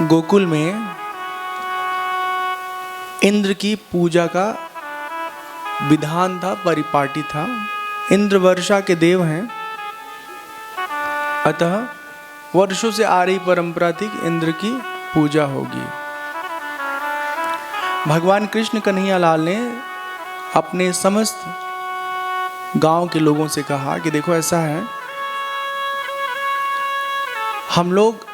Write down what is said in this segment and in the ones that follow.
गोकुल में इंद्र की पूजा का विधान था, परिपाटी था। इंद्र वर्षा के देव हैं, अतः वर्षों से आ रही परंपरा थी कि इंद्र की पूजा होगी। भगवान कृष्ण कन्हैया लाल ने अपने समस्त गांव के लोगों से कहा कि देखो ऐसा है, हम लोग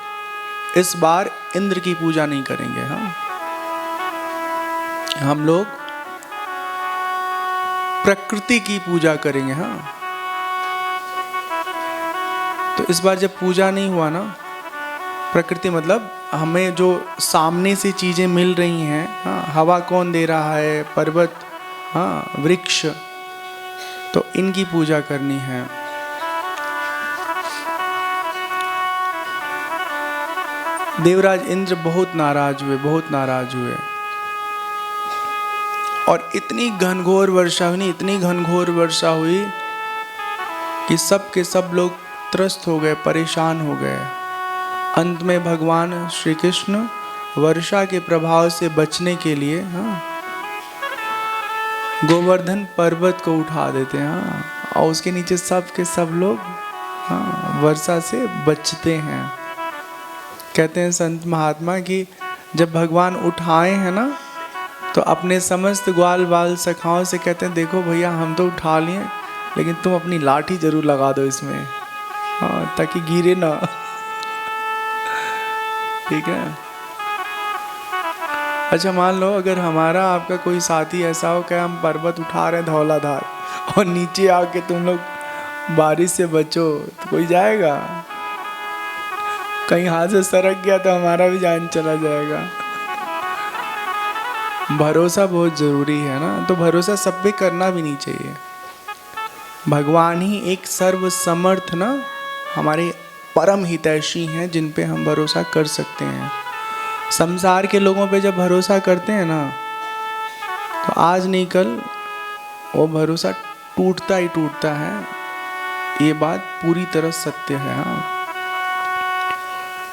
इस बार इंद्र की पूजा नहीं करेंगे। हाँ, हम लोग प्रकृति की पूजा करेंगे। हाँ, तो इस बार जब पूजा नहीं हुआ ना, प्रकृति मतलब हमें जो सामने से चीजें मिल रही हैं, हाँ, हवा कौन दे रहा है, पर्वत, हाँ, वृक्ष, तो इनकी पूजा करनी है। देवराज इंद्र बहुत नाराज हुए और इतनी घनघोर वर्षा हुई कि सब के सब लोग त्रस्त हो गए, परेशान हो गए। अंत में भगवान श्री कृष्ण वर्षा के प्रभाव से बचने के लिए, हाँ, गोवर्धन पर्वत को उठा देते हैं, हाँ, और उसके नीचे सब के सब लोग, हाँ, वर्षा से बचते हैं। कहते हैं संत महात्मा कि जब भगवान उठाए हैं ना, तो अपने समस्त ग्वाल बाल सखाओं से कहते हैं, देखो भैया हम तो उठा लिए, लेकिन तुम अपनी लाठी जरूर लगा दो इसमें, हाँ, ताकि गिरे ना। ठीक है। अच्छा, मान लो अगर हमारा आपका कोई साथी ऐसा हो कि हम पर्वत उठा रहे हैं धौलाधार, और नीचे आके तुम लोग बारिश से बचो, तो कोई जाएगा? कहीं हाथ से सरक गया तो हमारा भी जान चला जाएगा। भरोसा बहुत जरूरी है ना, तो भरोसा सब पे करना भी नहीं चाहिए। भगवान ही एक सर्व समर्थ ना, हमारे परम हितैषी हैं, जिन पे हम भरोसा कर सकते हैं। संसार के लोगों पे जब भरोसा करते हैं ना, तो आज नहीं कल वो भरोसा टूटता ही टूटता है। ये बात पूरी तरह सत्य है। हाँ,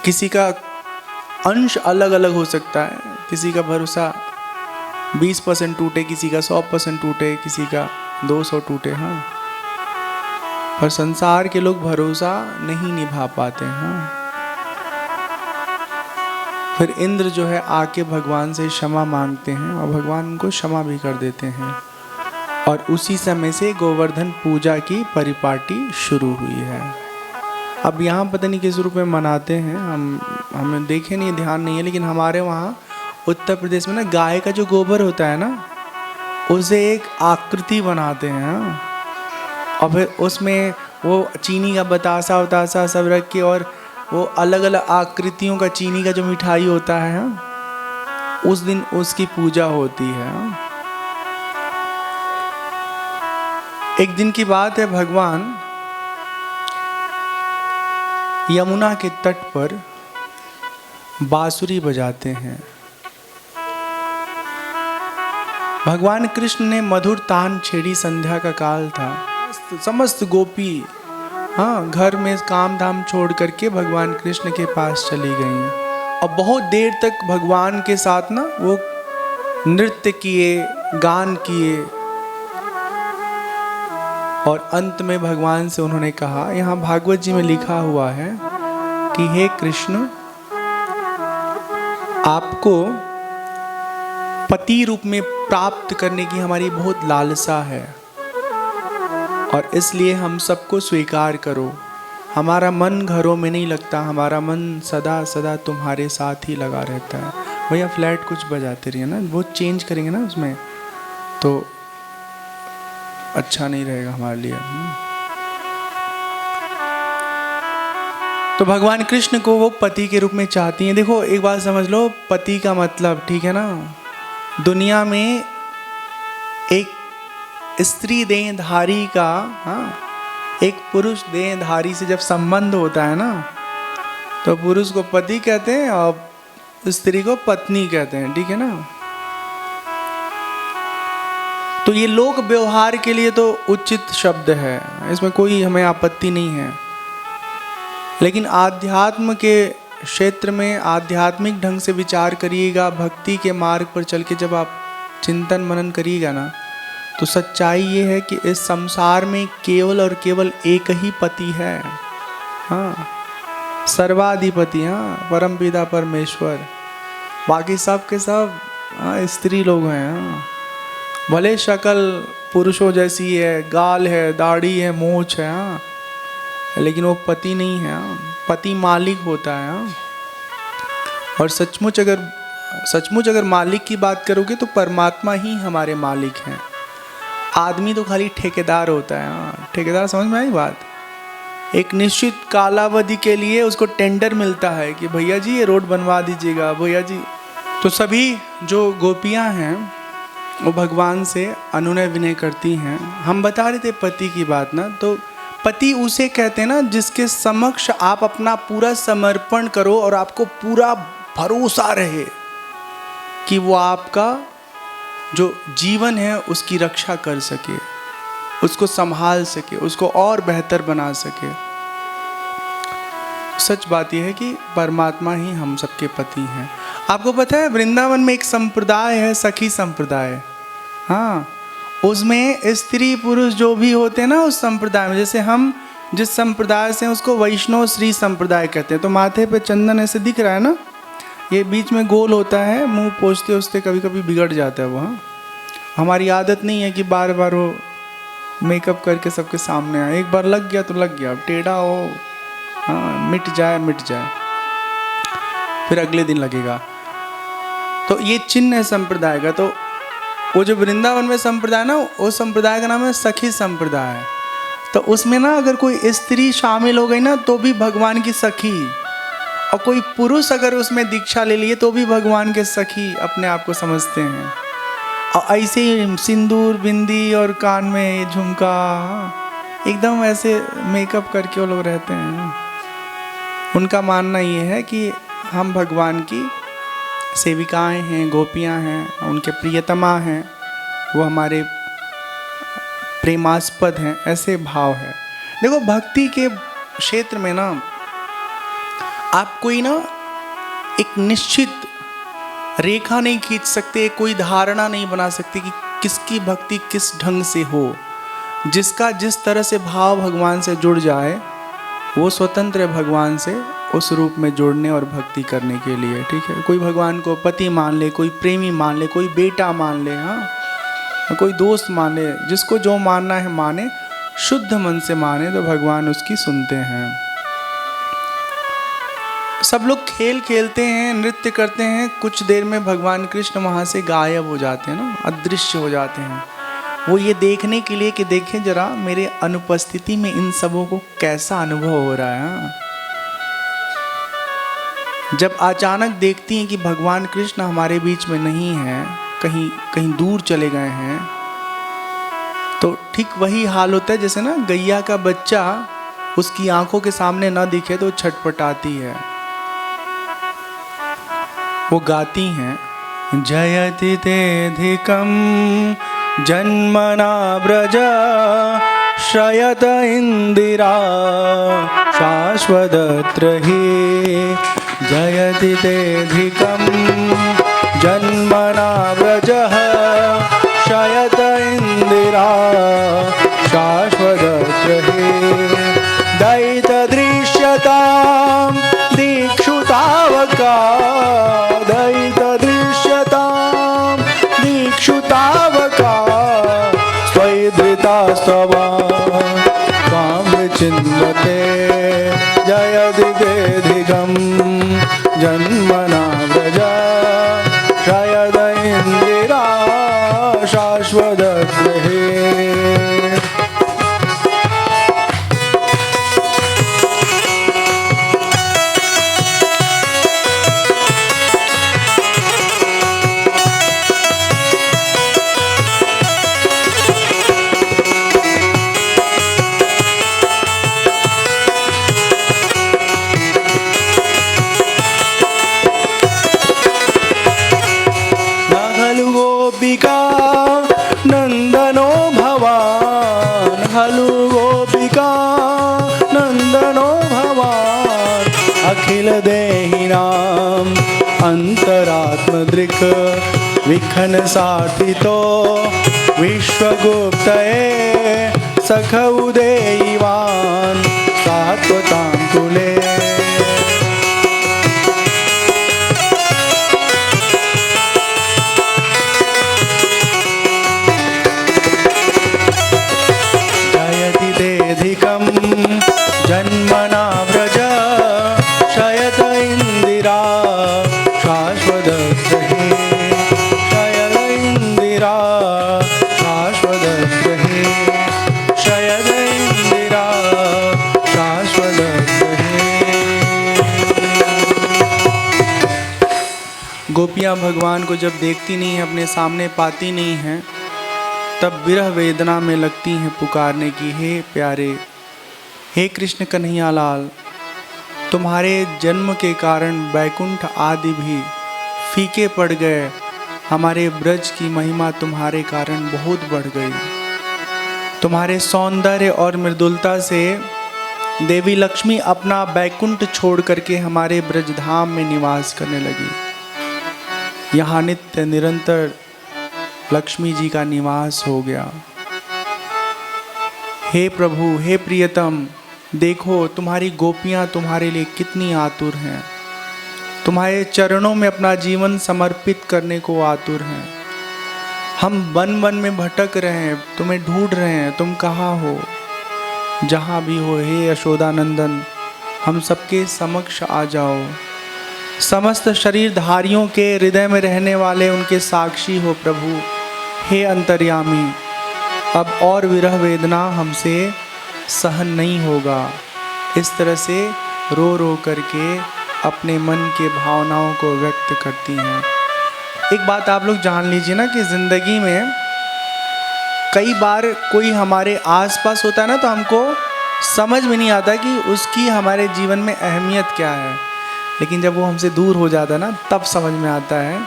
किसी का अंश अलग अलग हो सकता है, किसी का भरोसा 20% टूटे, किसी का 100% टूटे, किसी का 200 टूटे। हाँ, पर संसार के लोग भरोसा नहीं निभा पाते हैं। हाँ, फिर इंद्र जो है आके भगवान से क्षमा मांगते हैं और भगवान उनको क्षमा भी कर देते हैं, और उसी समय से गोवर्धन पूजा की परिपाटी शुरू हुई है। अब यहाँ पता नहीं किस रूप में मनाते हैं, हमें देखे नहीं, ध्यान नहीं है, लेकिन हमारे वहाँ उत्तर प्रदेश में ना गाय का जो गोबर होता है ना, उसे एक आकृति बनाते हैं, और फिर उसमें वो चीनी का बतासा उतासा सब रख के, और वो अलग अलग आकृतियों का चीनी का जो मिठाई होता है, उस दिन उसकी पूजा होती है। एक दिन की बात है, भगवान यमुना के तट पर बांसुरी बजाते हैं। भगवान कृष्ण ने मधुर तान छेड़ी, संध्या का काल था। समस्त गोपी, हाँ, घर में काम धाम छोड़ करके भगवान कृष्ण के पास चली गई, और बहुत देर तक भगवान के साथ ना वो नृत्य किए, गान किए, और अंत में भगवान से उन्होंने कहा, यहाँ भागवत जी में लिखा हुआ है कि हे कृष्ण, आपको पति रूप में प्राप्त करने की हमारी बहुत लालसा है, और इसलिए हम सबको स्वीकार करो। हमारा मन घरों में नहीं लगता, हमारा मन सदा सदा तुम्हारे साथ ही लगा रहता है। भैया फ्लैट कुछ बजाते रहिए ना, वो चेंज करेंगे ना उसमें, तो अच्छा नहीं रहेगा हमारे लिए। तो भगवान कृष्ण को वो पति के रूप में चाहती हैं। देखो एक बात समझ लो, पति का मतलब, ठीक है ना, दुनिया में एक स्त्री देहधारी का, हाँ, एक पुरुष देहधारी से जब संबंध होता है ना, तो पुरुष को पति कहते हैं और स्त्री को पत्नी कहते हैं, ठीक है ना। तो ये लोक व्यवहार के लिए तो उचित शब्द है, इसमें कोई हमें आपत्ति नहीं है, लेकिन आध्यात्म के क्षेत्र में आध्यात्मिक ढंग से विचार करिएगा, भक्ति के मार्ग पर चल के जब आप चिंतन मनन करिएगा ना, तो सच्चाई ये है कि इस संसार में केवल और केवल एक ही पति है। हाँ, सर्वाधिपति, हाँ, परम पिता परमेश्वर। बाकी सब के सब स्त्री लोग हैं। हाँ, भले शक्ल पुरुषों जैसी है, गाल है, दाढ़ी है, मूंछ है, हाँ, लेकिन वो पति नहीं है। हाँ, पति मालिक होता है। हाँ, और सचमुच अगर मालिक की बात करोगे तो परमात्मा ही हमारे मालिक हैं। आदमी तो खाली ठेकेदार होता है। हाँ, ठेकेदार, समझ में आई बात? एक निश्चित कालावधि के लिए उसको टेंडर मिलता है कि भैया जी ये रोड बनवा दीजिएगा, भैया जी। तो सभी जो गोपियां हैं वो भगवान से अनुनय विनय करती हैं। हम बता रहे थे पति की बात ना, तो पति उसे कहते हैं ना जिसके समक्ष आप अपना पूरा समर्पण करो और आपको पूरा भरोसा रहे कि वो आपका जो जीवन है उसकी रक्षा कर सके, उसको संभाल सके, उसको और बेहतर बना सके। सच बात यह है कि परमात्मा ही हम सबके पति हैं। आपको पता है वृंदावन में एक संप्रदाय है, सखी संप्रदाय। हाँ, उसमें स्त्री पुरुष जो भी होते हैं ना उस संप्रदाय में, जैसे हम जिस संप्रदाय से हैं उसको वैष्णव श्री संप्रदाय कहते हैं। तो माथे पे चंदन ऐसे दिख रहा है ना, ये बीच में गोल होता है, मुंह पोंछते उससे कभी कभी बिगड़ जाता है वो। हाँ, हमारी आदत नहीं है कि बार बार वो मेकअप करके सबके सामने आए। एक बार लग गया तो लग गया, टेढ़ा हो, हाँ, मिट जाए, फिर अगले दिन लगेगा। तो ये चिन्ह है संप्रदाय का। तो वो जो वृंदावन में संप्रदाय ना, वो संप्रदाय का नाम है सखी संप्रदाय। तो उसमें ना अगर कोई स्त्री शामिल हो गई ना तो भी भगवान की सखी, और कोई पुरुष अगर उसमें दीक्षा ले लिए तो भी भगवान के सखी अपने आप को समझते हैं। और ऐसे ही सिंदूर बिंदी और कान में झुमका, एकदम ऐसे मेकअप करके वो लोग रहते हैं। उनका मानना ये है कि हम भगवान की सेविकाएं हैं, गोपियां हैं, उनके प्रियतमा हैं, वो हमारे प्रेमास्पद हैं, ऐसे भाव है। देखो भक्ति के क्षेत्र में ना आप कोई ना एक निश्चित रेखा नहीं खींच सकते, कोई धारणा नहीं बना सकते कि किसकी भक्ति किस ढंग से हो। जिसका जिस तरह से भाव भगवान से जुड़ जाए वो स्वतंत्र है भगवान से उस रूप में जुड़ने और भक्ति करने के लिए। ठीक है, कोई भगवान को पति मान ले, कोई प्रेमी मान ले, कोई बेटा मान ले, हाँ, कोई दोस्त मान ले, जिसको जो मानना है माने, शुद्ध मन से माने तो भगवान उसकी सुनते हैं। सब लोग खेल खेलते हैं, नृत्य करते हैं, कुछ देर में भगवान कृष्ण वहाँ से गायब हो जाते हैं ना, अदृश्य हो जाते हैं। वो ये देखने के लिए कि देखें जरा मेरे अनुपस्थिति में इन सबों को कैसा अनुभव हो रहा है। जब अचानक देखती हैं कि भगवान कृष्ण हमारे बीच में नहीं है, कहीं कहीं दूर चले गए हैं, तो ठीक वही हाल होता है जैसे ना गैया का बच्चा उसकी आंखों के सामने ना दिखे तो छटपटाती है। वो गाती हैं, जयति तेधिकं जन्मना व्रज शयत इंदिरा शाश्वतत्र हि। जयति तेधिकं जन्मना व्रज शयत इंदिरा शाश्वतत्र हि। दैतदृश्यतां दीक्षुतावका, दैतदृश्यतां दीक्षुतावका, स्वैधृतास्तवा त्वां विचिन्वते। जयति तेधिकं जन्मना व्रज शयत इंदिरा शाश्वतत्र हि। अंतरात्मदृक् विखन साथितो विश्वगुप्तये सख उदेयिवान् सात्वतां कुले। जयति जन्मना व्रज शयत इंदिरा शाश्वत ग्रहे शयत इंदिरा शाश्वत ग्रहे शयत इंदिरा शाश्वत ग्रहे। गोपियाँ भगवान को जब देखती नहीं है, अपने सामने पाती नहीं हैं, तब विरह वेदना में लगती हैं पुकारने की, हे प्यारे, हे कृष्ण कन्हैया लाल, तुम्हारे जन्म के कारण बैकुंठ आदि भी फीके पड़ गए, हमारे ब्रज की महिमा तुम्हारे कारण बहुत बढ़ गई। तुम्हारे सौंदर्य और मृदुलता से देवी लक्ष्मी अपना बैकुंठ छोड़ करके हमारे ब्रजधाम में निवास करने लगी। यहाँ नित्य निरंतर लक्ष्मी जी का निवास हो गया। हे प्रभु, हे प्रियतम, देखो तुम्हारी गोपियाँ तुम्हारे लिए कितनी आतुर हैं, तुम्हारे चरणों में अपना जीवन समर्पित करने को आतुर हैं। हम वन वन में भटक रहे हैं, तुम्हें ढूंढ रहे हैं, तुम कहाँ हो? जहाँ भी हो हे यशोदानंदन, हम सबके समक्ष आ जाओ। समस्त शरीरधारियों के हृदय में रहने वाले उनके साक्षी हो प्रभु। हे अंतर्यामी, अब और विरह वेदना हमसे सहन नहीं होगा। इस तरह से रो रो करके अपने मन के भावनाओं को व्यक्त करती हैं। एक बात आप लोग जान लीजिए ना कि ज़िंदगी में कई बार कोई हमारे आसपास होता है ना, तो हमको समझ में नहीं आता कि उसकी हमारे जीवन में अहमियत क्या है, लेकिन जब वो हमसे दूर हो जाता है ना, तब समझ में आता है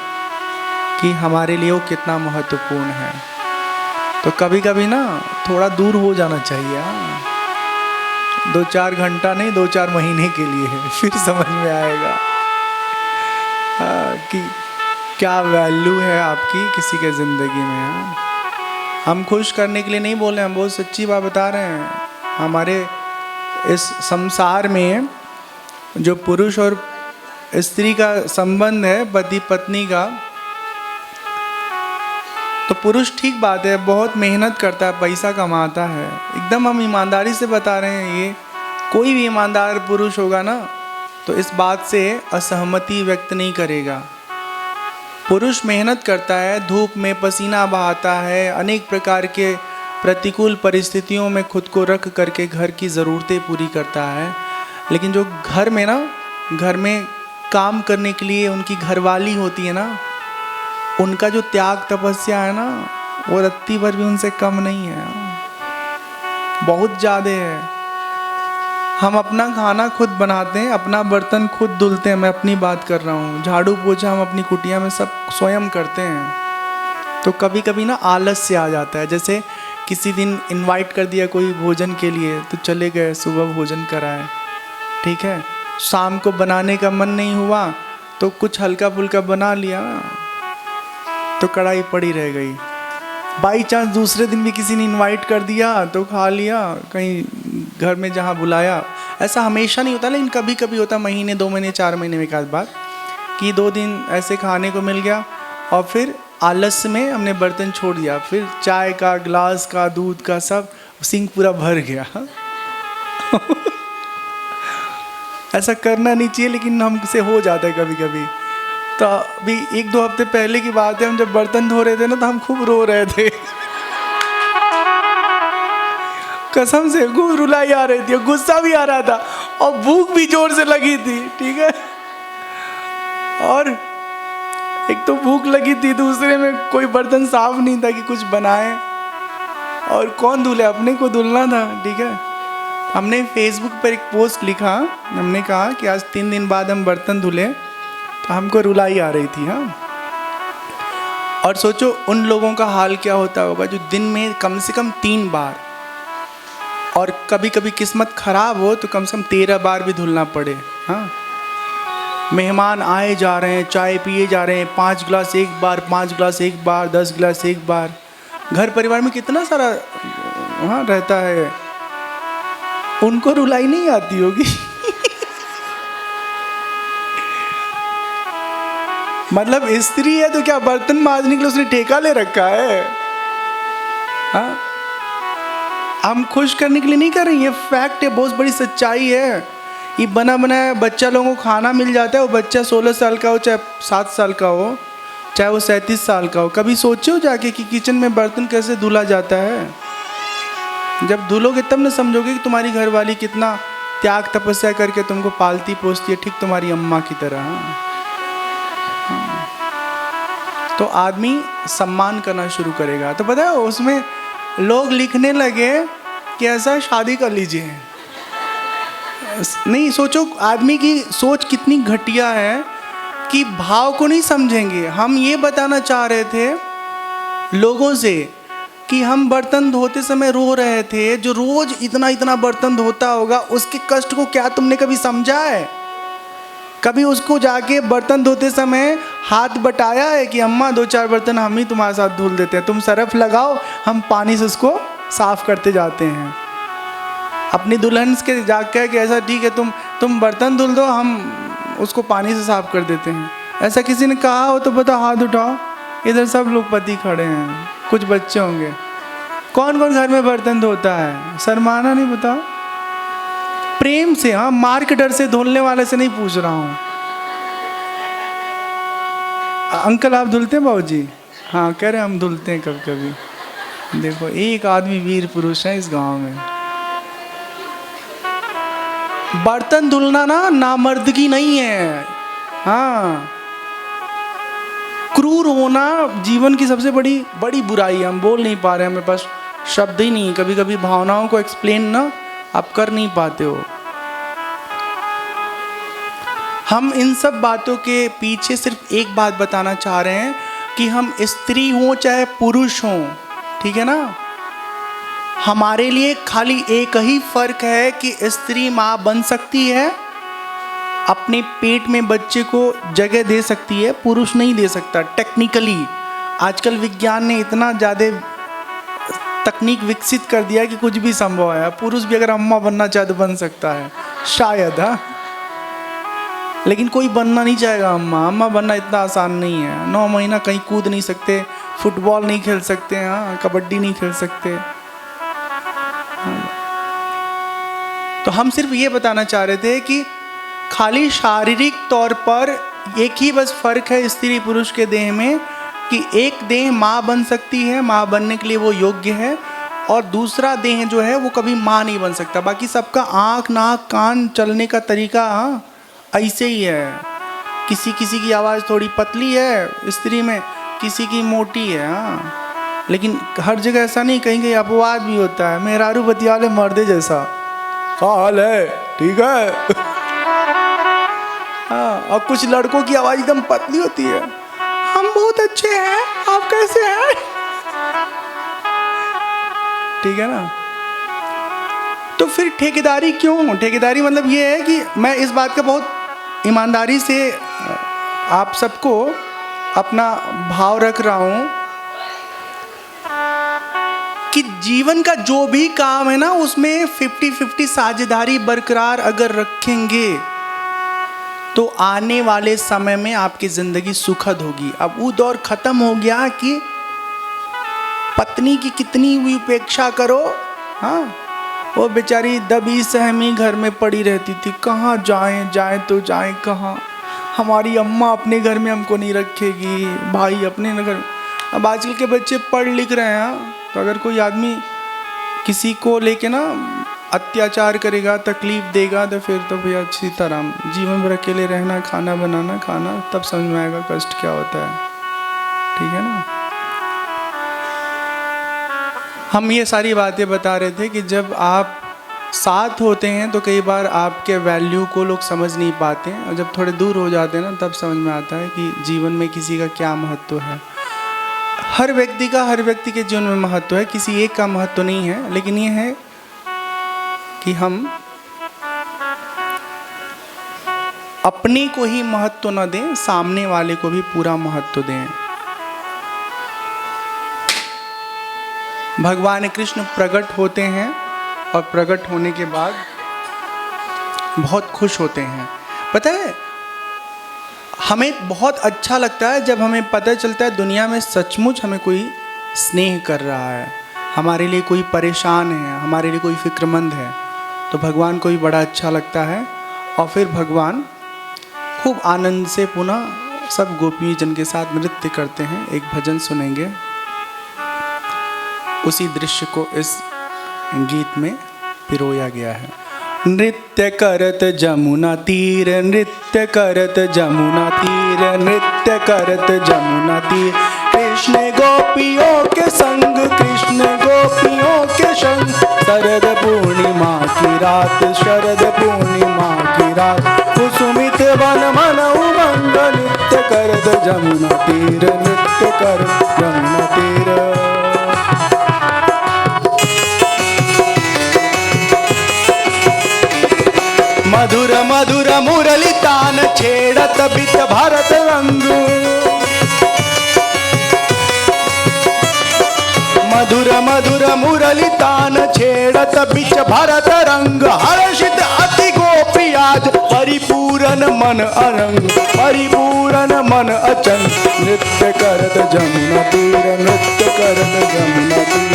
कि हमारे लिए वो कितना महत्वपूर्ण है। तो कभी कभी ना थोड़ा दूर हो जाना चाहिए, 2-4 घंटा नहीं, 2-4 महीने के लिए है, फिर समझ में आएगा कि क्या वैल्यू है आपकी किसी के ज़िंदगी में। हम खुश करने के लिए नहीं बोल रहे, हम बहुत सच्ची बात बता रहे हैं। हमारे इस संसार में जो पुरुष और स्त्री का संबंध है, पति पत्नी का, तो पुरुष ठीक बात है, बहुत मेहनत करता है, पैसा कमाता है, एकदम हम ईमानदारी से बता रहे हैं। ये कोई भी ईमानदार पुरुष होगा ना, तो इस बात से असहमति व्यक्त नहीं करेगा। पुरुष मेहनत करता है, धूप में पसीना बहाता है, अनेक प्रकार के प्रतिकूल परिस्थितियों में खुद को रख करके घर की ज़रूरतें पूरी करता है। लेकिन जो घर में काम करने के लिए उनकी घरवाली होती है ना, उनका जो त्याग तपस्या है ना, वो रत्ती भर भी उनसे कम नहीं है, बहुत ज़्यादा है। हम अपना खाना खुद बनाते हैं, अपना बर्तन खुद धुलते हैं, मैं अपनी बात कर रहा हूँ, झाड़ू पोछा हम अपनी कुटिया में सब स्वयं करते हैं। तो कभी कभी ना आलस से आ जाता है। जैसे किसी दिन इनवाइट कर दिया कोई भोजन के लिए, तो चले गए, सुबह भोजन कराए, ठीक है, शाम को बनाने का मन नहीं हुआ तो कुछ हल्का फुल्का बना लिया, तो कढ़ाई पड़ी रह गई। बाई चांस दूसरे दिन भी किसी ने इनवाइट कर दिया तो खा लिया, कहीं घर में जहाँ बुलाया। ऐसा हमेशा नहीं होता, लेकिन कभी कभी होता, महीने 2 महीने 4 महीने में एक आध बार, कि 2 दिन ऐसे खाने को मिल गया और फिर आलस में हमने बर्तन छोड़ दिया, फिर चाय का ग्लास का दूध का सब सिंक पूरा भर गया। ऐसा करना नहीं चाहिए, लेकिन हमसे हो जाता है कभी कभी। तो अभी 1-2 हफ्ते पहले की बात है, हम जब बर्तन धो रहे थे ना, तो हम खूब रो रहे थे। कसम से खूब रुलाई आ रही थी, गुस्सा भी आ रहा था और भूख भी जोर से लगी थी, ठीक है। और एक तो भूख लगी थी, दूसरे में कोई बर्तन साफ नहीं था कि कुछ बनाए, और कौन धुले, अपने को धुलना था, ठीक है। हमने फेसबुक पर एक पोस्ट लिखा, हमने कहा कि आज 3 दिन बाद हम बर्तन धुले, तो हमको रुलाई आ रही थी। हाँ, और सोचो उन लोगों का हाल क्या होता होगा जो दिन में कम से कम 3 बार, और कभी कभी किस्मत खराब हो तो कम से कम 13 बार भी धुलना पड़े। हाँ, मेहमान आए जा रहे हैं, चाय पिए जा रहे हैं, 5 गिलास एक बार, 5 गिलास एक बार, 10 गिलास एक बार। घर परिवार में कितना सारा वहाँ रहता है, उनको रुलाई नहीं आती होगी। मतलब स्त्री है तो क्या बर्तन मांजने के लिए उसने ठेका ले रखा है? हाँ, हम खुश करने के लिए नहीं कर रहे, ये फैक्ट है, बहुत बड़ी सच्चाई है। ये बना बनाया बच्चा लोगों को खाना मिल जाता है, वो बच्चा 16 साल का हो चाहे 7 साल का हो, चाहे वो 37 साल का हो। कभी सोचे हो जाके कि किचन में बर्तन कैसे धुला जाता है? जब धुलोगे तब न समझोगे कि तुम्हारी घरवाली कितना त्याग तपस्या करके तुमको पालती पोसती है, ठीक तुम्हारी अम्मा की तरह। तो आदमी सम्मान करना शुरू करेगा। तो पता है उसमें लोग लिखने लगे कि ऐसा शादी कर लीजिए। नहीं, सोचो आदमी की सोच कितनी घटिया है कि भाव को नहीं समझेंगे। हम ये बताना चाह रहे थे लोगों से कि हम बर्तन धोते समय रो रहे थे, जो रोज इतना इतना बर्तन धोता होगा उसके कष्ट को क्या तुमने कभी समझा है? कभी उसको जाके बर्तन धोते समय हाथ बटाया है कि अम्मा 2-4 बर्तन हम ही तुम्हारे साथ धुल देते हैं, तुम सरफ लगाओ, हम पानी से उसको साफ करते जाते हैं। अपनी दुल्हन के जाकर कि ऐसा ठीक है तुम बर्तन धुल दो, हम उसको पानी से साफ कर देते हैं। ऐसा किसी ने कहा हो तो बता, हाथ उठाओ। इधर सब लोग पति खड़े हैं, कुछ बच्चे होंगे। कौन कौन घर में बर्तन धोता है? शर्माना नहीं, बताओ। प्रेम से, हाँ, मार के डर से धुलने वाले से नहीं पूछ रहा हूँ। अंकल आप धुलते हैं? बाबूजी हाँ कह रहे हम धुलते हैं कभी कभी। देखो एक आदमी वीर पुरुष है इस गांव में। बर्तन धुलना ना नामर्दगी नहीं है। हाँ, क्रूर होना जीवन की सबसे बड़ी बड़ी बुराई है। हम बोल नहीं पा रहे, हमें पास शब्द ही नहीं। कभी कभी भावनाओं को एक्सप्लेन ना आप कर नहीं पाते हो। हम इन सब बातों के पीछे सिर्फ एक बात बताना चाह रहे हैं कि हम स्त्री हों चाहे पुरुष हों, ठीक है ना, हमारे लिए खाली एक ही फर्क है कि स्त्री माँ बन सकती है, अपने पेट में बच्चे को जगह दे सकती है, पुरुष नहीं दे सकता। टेक्निकली आजकल विज्ञान ने इतना ज़्यादा तकनीक विकसित कर दिया कि कुछ भी संभव है। पुरुष भी अगर अम्मा बनना चाहे तो बन सकता है शायद, हाँ, लेकिन कोई बनना नहीं चाहेगा अम्मा। अम्मा बनना इतना आसान नहीं है। 9 महीना कहीं कूद नहीं सकते, फुटबॉल नहीं खेल सकते, हाँ, कबड्डी नहीं खेल सकते। तो हम सिर्फ ये बताना चाह रहे थे कि खाली शारीरिक तौर पर एक ही बस फर्क है स्त्री पुरुष के देह में कि एक देह माँ बन सकती है, माँ बनने के लिए वो योग्य है, और दूसरा देह जो है वो कभी माँ नहीं बन सकता। बाकी सबका आँख नाक कान चलने का तरीका हाँ ऐसे ही है। किसी किसी की आवाज़ थोड़ी पतली है स्त्री में, किसी की मोटी है, हाँ, लेकिन हर जगह ऐसा नहीं, कहीं कहीं अपवाद भी होता है। मेहरारू बतियाले मर्दे जैसा, क्या हाल है, ठीक है। हाँ, और कुछ लड़कों की आवाज़ एकदम पतली होती है, हम बहुत अच्छे हैं, आप कैसे हैं, ठीक है ना। तो फिर ठेकेदारी क्यों? ठेकेदारी मतलब ये है कि मैं इस बात का बहुत ईमानदारी से आप सबको अपना भाव रख रहा हूँ कि जीवन का जो भी काम है ना उसमें 50-50 साझेदारी बरकरार अगर रखेंगे तो आने वाले समय में आपकी जिंदगी सुखद होगी। अब वो दौर खत्म हो गया कि पत्नी की कितनी भी उपेक्षा करो, हाँ, वो बेचारी दबी सहमी घर में पड़ी रहती थी। कहाँ जाएं तो जाएं कहाँ, हमारी अम्मा अपने घर में हमको नहीं रखेगी, भाई अपने घर। अब आजकल के बच्चे पढ़ लिख रहे हैं, तो अगर कोई आदमी किसी को लेके ना अत्याचार करेगा, तकलीफ देगा, तो फिर तो भैया अच्छी तरह जीवन भर अकेले रहना, खाना बनाना, खाना, तब समझ में आएगा कष्ट क्या होता है, ठीक है ना। हम ये सारी बातें बता रहे थे कि जब आप साथ होते हैं तो कई बार आपके वैल्यू को लोग समझ नहीं पाते हैं, और जब थोड़े दूर हो जाते हैं ना तब समझ में आता है कि जीवन में किसी का क्या महत्व है। हर व्यक्ति के जीवन में महत्व है, किसी एक का महत्व नहीं है, लेकिन ये है कि हम अपने को ही महत्व न दें, सामने वाले को भी पूरा महत्व दें। भगवान कृष्ण प्रकट होते हैं और प्रकट होने के बाद बहुत खुश होते हैं। पता है, हमें बहुत अच्छा लगता है जब हमें पता चलता है दुनिया में सचमुच हमें कोई स्नेह कर रहा है, हमारे लिए कोई परेशान है, हमारे लिए कोई फिक्रमंद है, तो भगवान को भी बड़ा अच्छा लगता है। और फिर भगवान खूब आनंद से पुनः सब गोपी जन के साथ नृत्य करते हैं। एक भजन सुनेंगे, उसी दृश्य को इस गीत में पिरोया गया है। नृत्य करत जमुना तीर, नृत्य करत जमुना तीर, नृत्य करत जमुना तीर, कृष्ण गोपियों के संग, कृष्ण गोपियों के संग, शरद पूर्णिमा की रात, शरद पूर्णिमा की रात, कुसुमित वन मन उमंग, नृत्य करत जमुना तीर, नृत्य करत जमुना तीर। मधुर मधुर मुरली तान छेड़त बित भारत रंग, मधुर मधुर मुरली तान छेड़त बिच भारत रंग, हर्षित अति गोपी आज परिपूर्ण मन अरंग, परिपूर्ण मन अचन, नृत्य करत जमुना तीर, नृत्य करत जमुना तीर।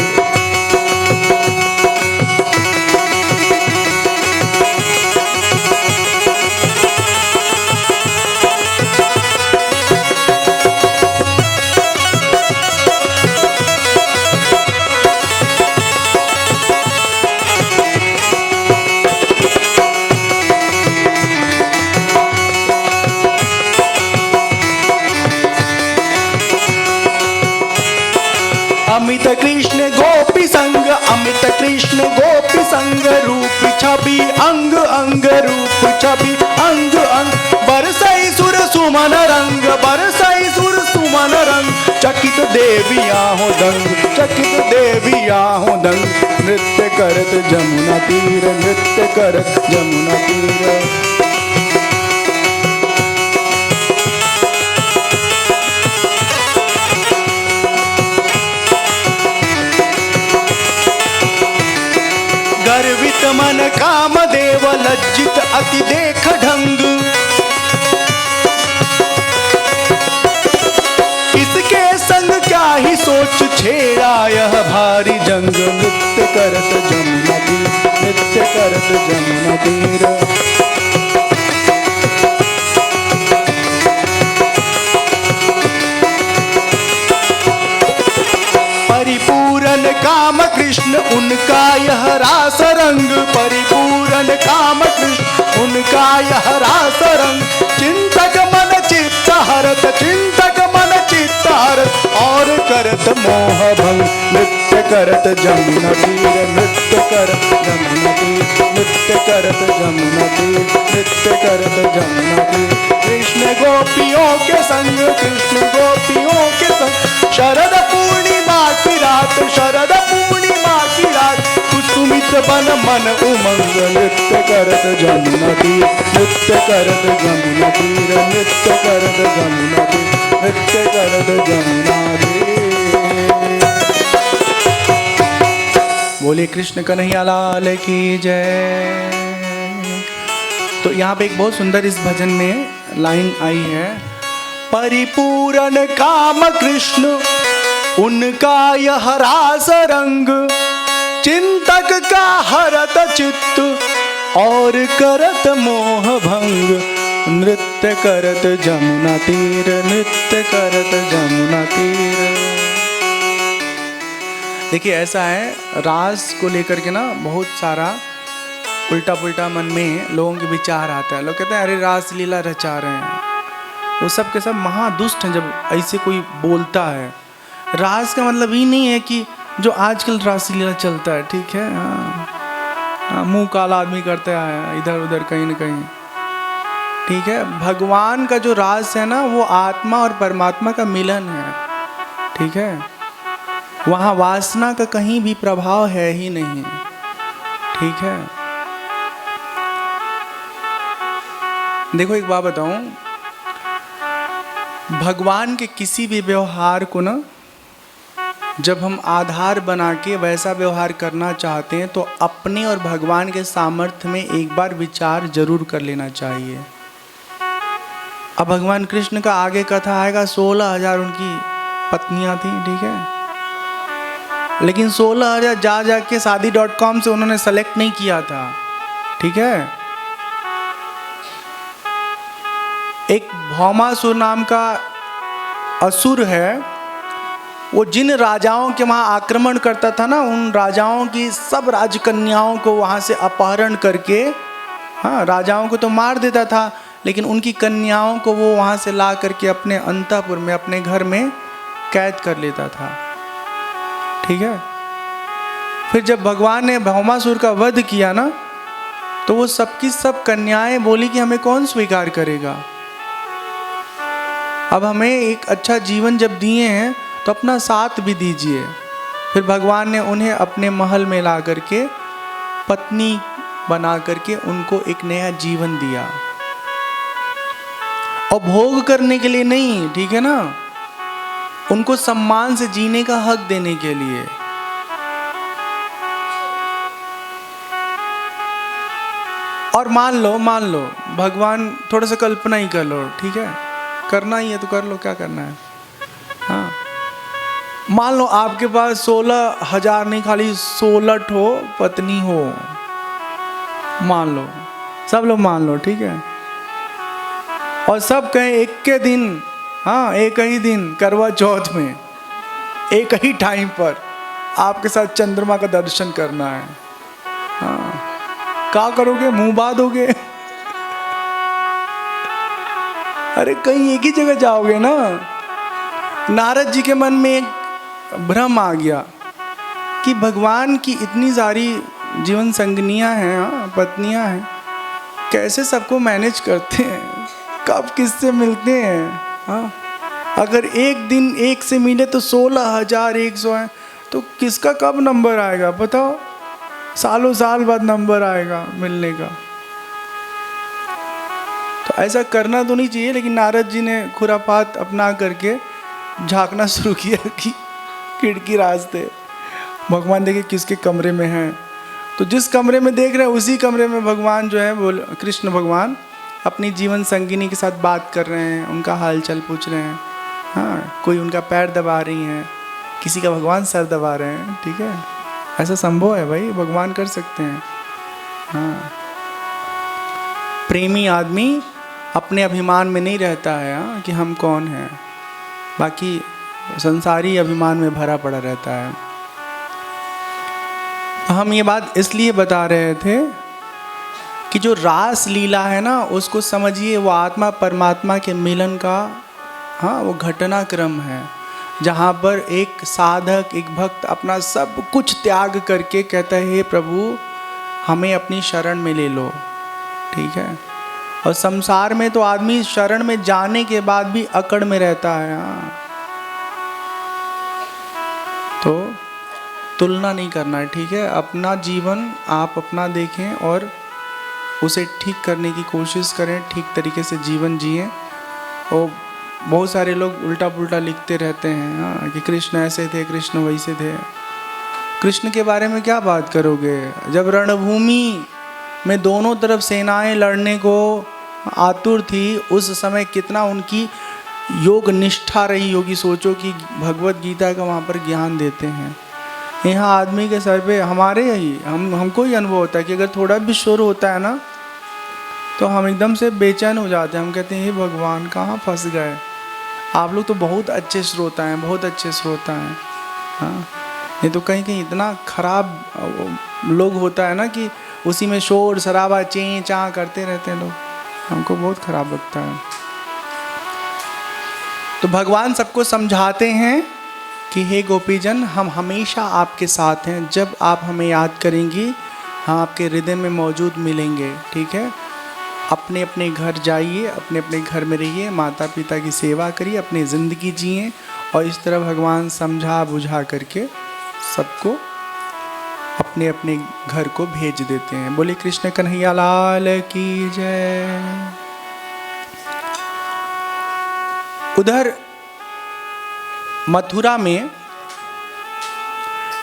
अमित कृष्ण गोपी संग, अमित कृष्ण गोपी संग, रूप छवि अंग अंग, रूप छवि अंग अंग, बरसई सुर सुमन रंग, बरसई सुर सुमन रंग, चकित देवियाँ हो दंग, चकित देवियाँ हो दंग, नृत्य करत जमुना तीर, नृत्य करत जमुना तीर। गर्वित मन काम देव, लज्जित अति देख ढंग, इसके संग क्या ही सोच छेड़ा यह भारी जंग, नृत्य करत जमुना तीर, नृत्य करत जमुना तीर। परिपूर्ण काम कृष्ण उनका यह रास रंग, परिपूर्ण काम कृष्ण उनका यह रास रंग, चिंतक मन चित्त हरत, चिंतक मन चित्त हरत, और करत मोह भंग, नृत्य करत जमुना तीर, नृत्य करत जमुना तीर, नृत्य करत जमुना तीर, नृत्य करत जमुना तीर। कृष्ण गोपियों के संग, कृष्ण गोपियों के संग, शरद पूर्णिमा की रात, शरद पूर्णिमा की रात, कुसुमित बन मन उमंग, नृत्य करत जमुना तीर, नृत्य करत जमुना तीर, नृत्य करत जमुना तीर, नृत्य करत जमुना तीर। बोले कृष्ण कन्हैया लाल की जय। तो यहाँ पे एक बहुत सुंदर इस भजन में लाइन आई है, परिपूर्ण काम कृष्ण उनका यह रास रंग, चिंतक का हरत चित्त और करत मोह भंग, नृत्य करत जमुना तीर, नृत्य करत जमुना तीर। देखिए ऐसा है, रास को लेकर के ना बहुत सारा उल्टा पुल्टा मन में लोगों के विचार आता है। लोग कहते हैं अरे रास लीला रचा रहे हैं, वो सब के सब महादुष्ट हैं जब ऐसे कोई बोलता है। रास का मतलब ही नहीं है कि जो आजकल रास लीला चलता है, ठीक है, हाँ, मुंह काला आदमी करते आया इधर उधर कहीं ना कहीं, ठीक है। भगवान का जो रास है ना, वो आत्मा और परमात्मा का मिलन है, ठीक है। वहाँ वासना का कहीं भी प्रभाव है ही नहीं, ठीक है। देखो एक बात बताऊं, भगवान के किसी भी व्यवहार को ना जब हम आधार बना के वैसा व्यवहार करना चाहते हैं तो अपने और भगवान के सामर्थ्य में एक बार विचार जरूर कर लेना चाहिए। अब भगवान कृष्ण का आगे कथा आएगा, 16,000 उनकी पत्नियां थी, ठीक है, लेकिन 16,000 जा के शादी.com से उन्होंने सेलेक्ट नहीं किया था, ठीक है। एक भौमासुर नाम का असुर है, वो जिन राजाओं के वहाँ आक्रमण करता था ना, उन राजाओं की सब राजकन्याओं को वहाँ से अपहरण करके, हाँ, राजाओं को तो मार देता था, लेकिन उनकी कन्याओं को वो वहाँ से ला करके अपने अंतःपुर में, अपने घर में कैद कर लेता था, ठीक है। फिर जब भगवान ने भौमासुर का वध किया ना, तो वो सबकी सब कन्याएं बोली कि हमें कौन स्वीकार करेगा। अब हमें एक अच्छा जीवन जब दिए हैं तो अपना साथ भी दीजिए। फिर भगवान ने उन्हें अपने महल में ला करके पत्नी बना करके उनको एक नया जीवन दिया, और भोग करने के लिए नहीं, ठीक है ना, उनको सम्मान से जीने का हक देने के लिए। और मान लो भगवान, थोड़ा सा कल्पना ही कर लो, ठीक है, करना ही है तो कर लो, क्या करना है। हाँ, मान लो आपके पास 16,000 नहीं, खाली 16 ठो पत्नी हो, मान लो, सब लोग मान लो, ठीक है, और सब कहें एक के दिन, हाँ, एक ही दिन करवा चौथ में एक ही टाइम पर आपके साथ चंद्रमा का दर्शन करना है। हाँ, क्या करोगे, मुंह बांधोगे? अरे कहीं एक ही जगह जाओगे ना। नारद जी के मन में एक भ्रम आ गया कि भगवान की इतनी सारी जीवन संगनियां हैं, हाँ, पत्नियां हैं, कैसे सबको मैनेज करते हैं, कब किससे मिलते हैं। हाँ, अगर एक दिन एक से मिले तो 16,100 है, तो किसका कब नंबर आएगा बताओ? सालों साल बाद नंबर आएगा मिलने का। तो ऐसा करना तो नहीं चाहिए, लेकिन नारद जी ने खुरापात अपना करके झांकना शुरू किया कि खिड़की रास्ते भगवान देखे किसके कमरे में हैं। तो जिस कमरे में देख रहे हैं उसी कमरे में भगवान जो है वो कृष्ण भगवान अपनी जीवन संगिनी के साथ बात कर रहे हैं, उनका हालचाल पूछ रहे हैं। हाँ, कोई उनका पैर दबा रही हैं, किसी का भगवान सर दबा रहे हैं, ठीक है, ऐसा संभव है भाई, भगवान कर सकते हैं। हाँ, प्रेमी आदमी अपने अभिमान में नहीं रहता है, हाँ, कि हम कौन हैं, बाकी संसारी अभिमान में भरा पड़ा रहता है। हम ये बात इसलिए बता रहे थे कि जो रास लीला है ना, उसको समझिए, वो आत्मा परमात्मा के मिलन का, हाँ, वो घटनाक्रम है, जहाँ पर एक साधक, एक भक्त अपना सब कुछ त्याग करके कहता है, हे प्रभु हमें अपनी शरण में ले लो, ठीक है। और संसार में तो आदमी शरण में जाने के बाद भी अकड़ में रहता है। हाँ, तो तुलना नहीं करना है, ठीक है। अपना जीवन आप अपना देखें और उसे ठीक करने की कोशिश करें, ठीक तरीके से जीवन जिएं। और बहुत सारे लोग उल्टा पुल्टा लिखते रहते हैं, हाँ, कि कृष्ण ऐसे थे, कृष्ण वैसे थे। कृष्ण के बारे में क्या बात करोगे? जब रणभूमि में दोनों तरफ सेनाएं लड़ने को आतुर थी, उस समय कितना उनकी योग निष्ठा रही होगी। सोचो कि भगवत गीता का वहाँ पर ज्ञान देते हैं। यहाँ आदमी के सर पे हमारे ही हमको ही अनुभव होता है कि अगर थोड़ा भी शोर होता है ना, तो हम एकदम से बेचैन हो जाते हैं। हम कहते हैं, हे भगवान कहाँ फंस गए। आप लोग तो बहुत अच्छे श्रोता हैं, बहुत अच्छे श्रोता हैं। हाँ, ये तो कहीं कहीं इतना खराब लोग होता है ना कि उसी में शोर शराबा चें चाँ करते रहते हैं लोग, हमको बहुत खराब लगता है। तो भगवान सबको समझाते हैं कि हे गोपीजन, हम हमेशा आपके साथ हैं। जब आप हमें याद करेंगी, हम आपके हृदय में मौजूद मिलेंगे, ठीक है। अपने अपने घर जाइए, अपने अपने घर में रहिए, माता पिता की सेवा करिए, अपनी ज़िंदगी जिए। और इस तरह भगवान समझा बुझा करके सबको अपने अपने घर को भेज देते हैं। बोले कृष्ण कन्हैया लाल की जय। उधर मथुरा में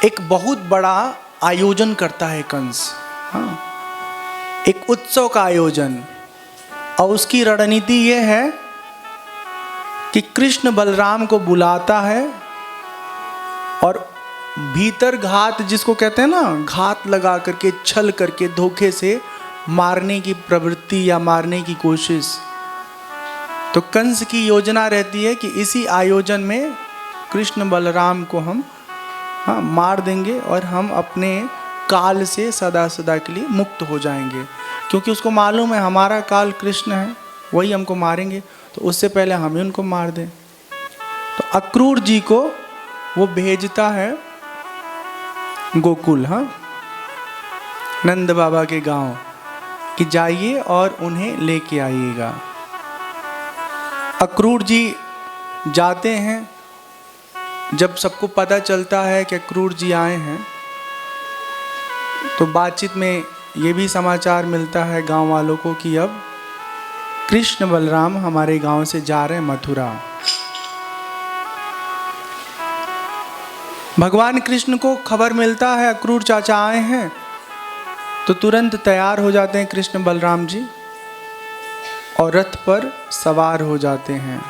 एक बहुत बड़ा आयोजन करता है कंस। हाँ, एक उत्सव का आयोजन, और उसकी रणनीति ये है कि कृष्ण बलराम को बुलाता है और भीतर घात, जिसको कहते हैं ना, घात लगा करके, छल करके, धोखे से मारने की प्रवृत्ति या मारने की कोशिश। तो कंस की योजना रहती है कि इसी आयोजन में कृष्ण बलराम को हम मार देंगे और हम अपने काल से सदा सदा के लिए मुक्त हो जाएंगे, क्योंकि उसको मालूम है हमारा काल कृष्ण है, वही हमको मारेंगे, तो उससे पहले हम ही उनको मार दें। तो अक्रूर जी को वो भेजता है गोकुल, हाँ, नंद बाबा के गांव, कि जाइए और उन्हें लेके आइएगा। अक्रूर जी जाते हैं। जब सबको पता चलता है कि अक्रूर जी आए हैं, तो बातचीत में ये भी समाचार मिलता है गांव वालों को कि अब कृष्ण बलराम हमारे गांव से जा रहे हैं मथुरा। भगवान कृष्ण को खबर मिलता है अक्रूर चाचा आए हैं, तो तुरंत तैयार हो जाते हैं कृष्ण बलराम जी और रथ पर सवार हो जाते हैं।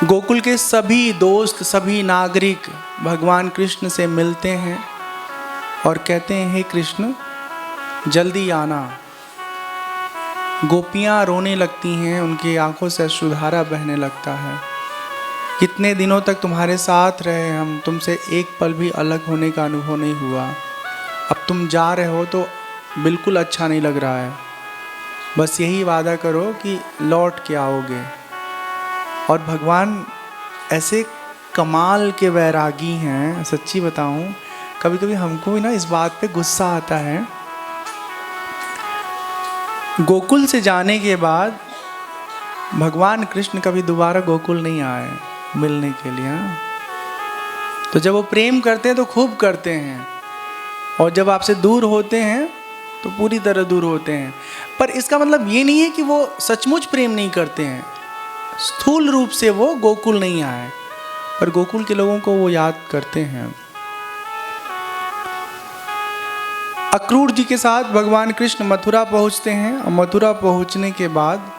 गोकुल के सभी दोस्त, सभी नागरिक भगवान कृष्ण से मिलते हैं और कहते हैं, हे कृष्ण जल्दी आना। गोपियां रोने लगती हैं, उनकी आंखों से अश्रुधारा बहने लगता है। कितने दिनों तक तुम्हारे साथ रहे हम, तुमसे एक पल भी अलग होने का अनुभव नहीं हुआ, अब तुम जा रहे हो तो बिल्कुल अच्छा नहीं लग रहा है। बस यही वादा करो कि लौट के आओगे। और भगवान ऐसे कमाल के वैरागी हैं, सच्ची बताऊं, कभी कभी हमको भी ना इस बात पे गुस्सा आता है। गोकुल से जाने के बाद भगवान कृष्ण कभी दोबारा गोकुल नहीं आए मिलने के लिए। तो जब वो प्रेम करते हैं तो खूब करते हैं, और जब आपसे दूर होते हैं तो पूरी तरह दूर होते हैं। पर इसका मतलब ये नहीं है कि वो सचमुच प्रेम नहीं करते हैं। स्थूल रूप से वो गोकुल नहीं आए, पर गोकुल के लोगों को वो याद करते हैं। अक्रूर जी के साथ भगवान कृष्ण मथुरा पहुंचते हैं, और मथुरा पहुंचने के बाद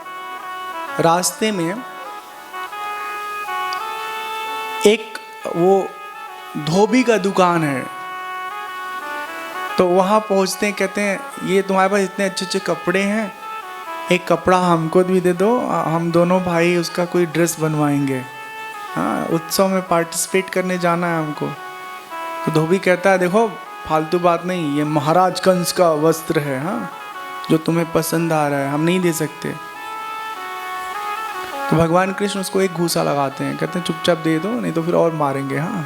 रास्ते में एक वो धोबी का दुकान है, तो वहाँ पहुँचते हैं। कहते हैं, ये तुम्हारे पास इतने अच्छे अच्छे कपड़े हैं, एक कपड़ा हमको भी दे दो, हम दोनों भाई उसका कोई ड्रेस बनवाएंगे। हाँ, उत्सव में पार्टिसिपेट करने जाना है हमको। तो धोबी कहता है, देखो फालतू बात नहीं, ये महाराज कंस का वस्त्र है, हाँ, जो तुम्हें पसंद आ रहा है, हम नहीं दे सकते। तो भगवान कृष्ण उसको एक घूसा लगाते हैं, कहते हैं चुपचाप दे दो, नहीं तो फिर और मारेंगे। हाँ,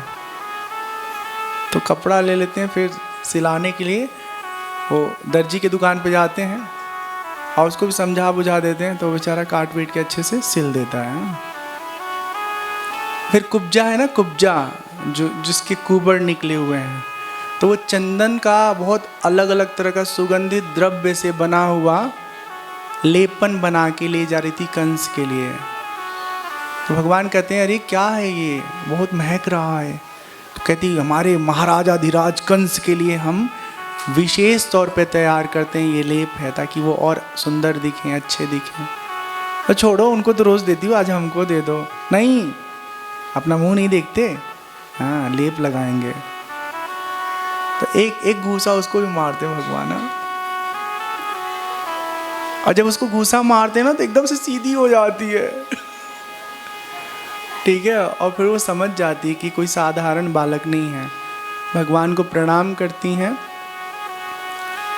तो कपड़ा ले लेते हैं, फिर सिलाने के लिए वो दर्जी के दुकान पे जाते हैं और उसको भी समझा बुझा देते हैं, तो बेचारा काट पीट के अच्छे से सिल देता है। फिर कुब्जा है ना, कुब्जा जो जिसके कुबड़ निकले हुए हैं, तो वो चंदन का बहुत अलग अलग तरह का सुगंधित द्रव्य से बना हुआ लेपन बना के ले जा रही थी कंस के लिए। तो भगवान कहते हैं, अरे क्या है ये, बहुत महक रहा है। तो कहती, हमारे महाराजाधिराज कंस के लिए हम विशेष तौर पे तैयार करते हैं, ये लेप है, ताकि वो और सुंदर दिखें, अच्छे दिखें। तो छोड़ो, उनको तो रोज़ देती हूँ, आज हमको दे दो। नहीं, अपना मुंह नहीं देखते, हाँ, लेप लगाएंगे। तो एक एक घूसा उसको भी मारते हैं भगवान। और जब उसको घूसा मारते हैं ना, तो एकदम से सीधी हो जाती है, ठीक है। और फिर वो समझ जाती है कि कोई साधारण बालक नहीं है। भगवान को प्रणाम करती हैं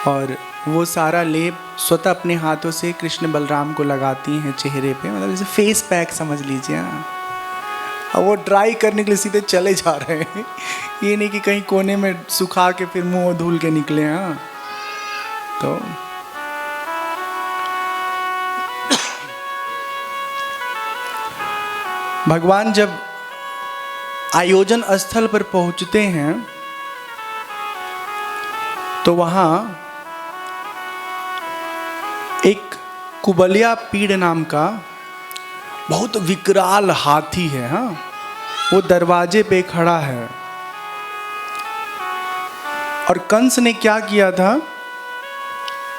और वो सारा लेप स्वतः अपने हाथों से कृष्ण बलराम को लगाती हैं चेहरे पे, मतलब जैसे फेस पैक समझ लीजिए। और वो ड्राई करने के लिए सीधे चले जा रहे हैं, ये नहीं कि कहीं कोने में सुखा के फिर मुंह धुल के निकले। हाँ, तो भगवान जब आयोजन स्थल पर पहुंचते हैं, तो वहां एक कुबलिया पीड़ नाम का बहुत विकराल हाथी है। हाँ, वो दरवाजे पे खड़ा है और कंस ने क्या किया था,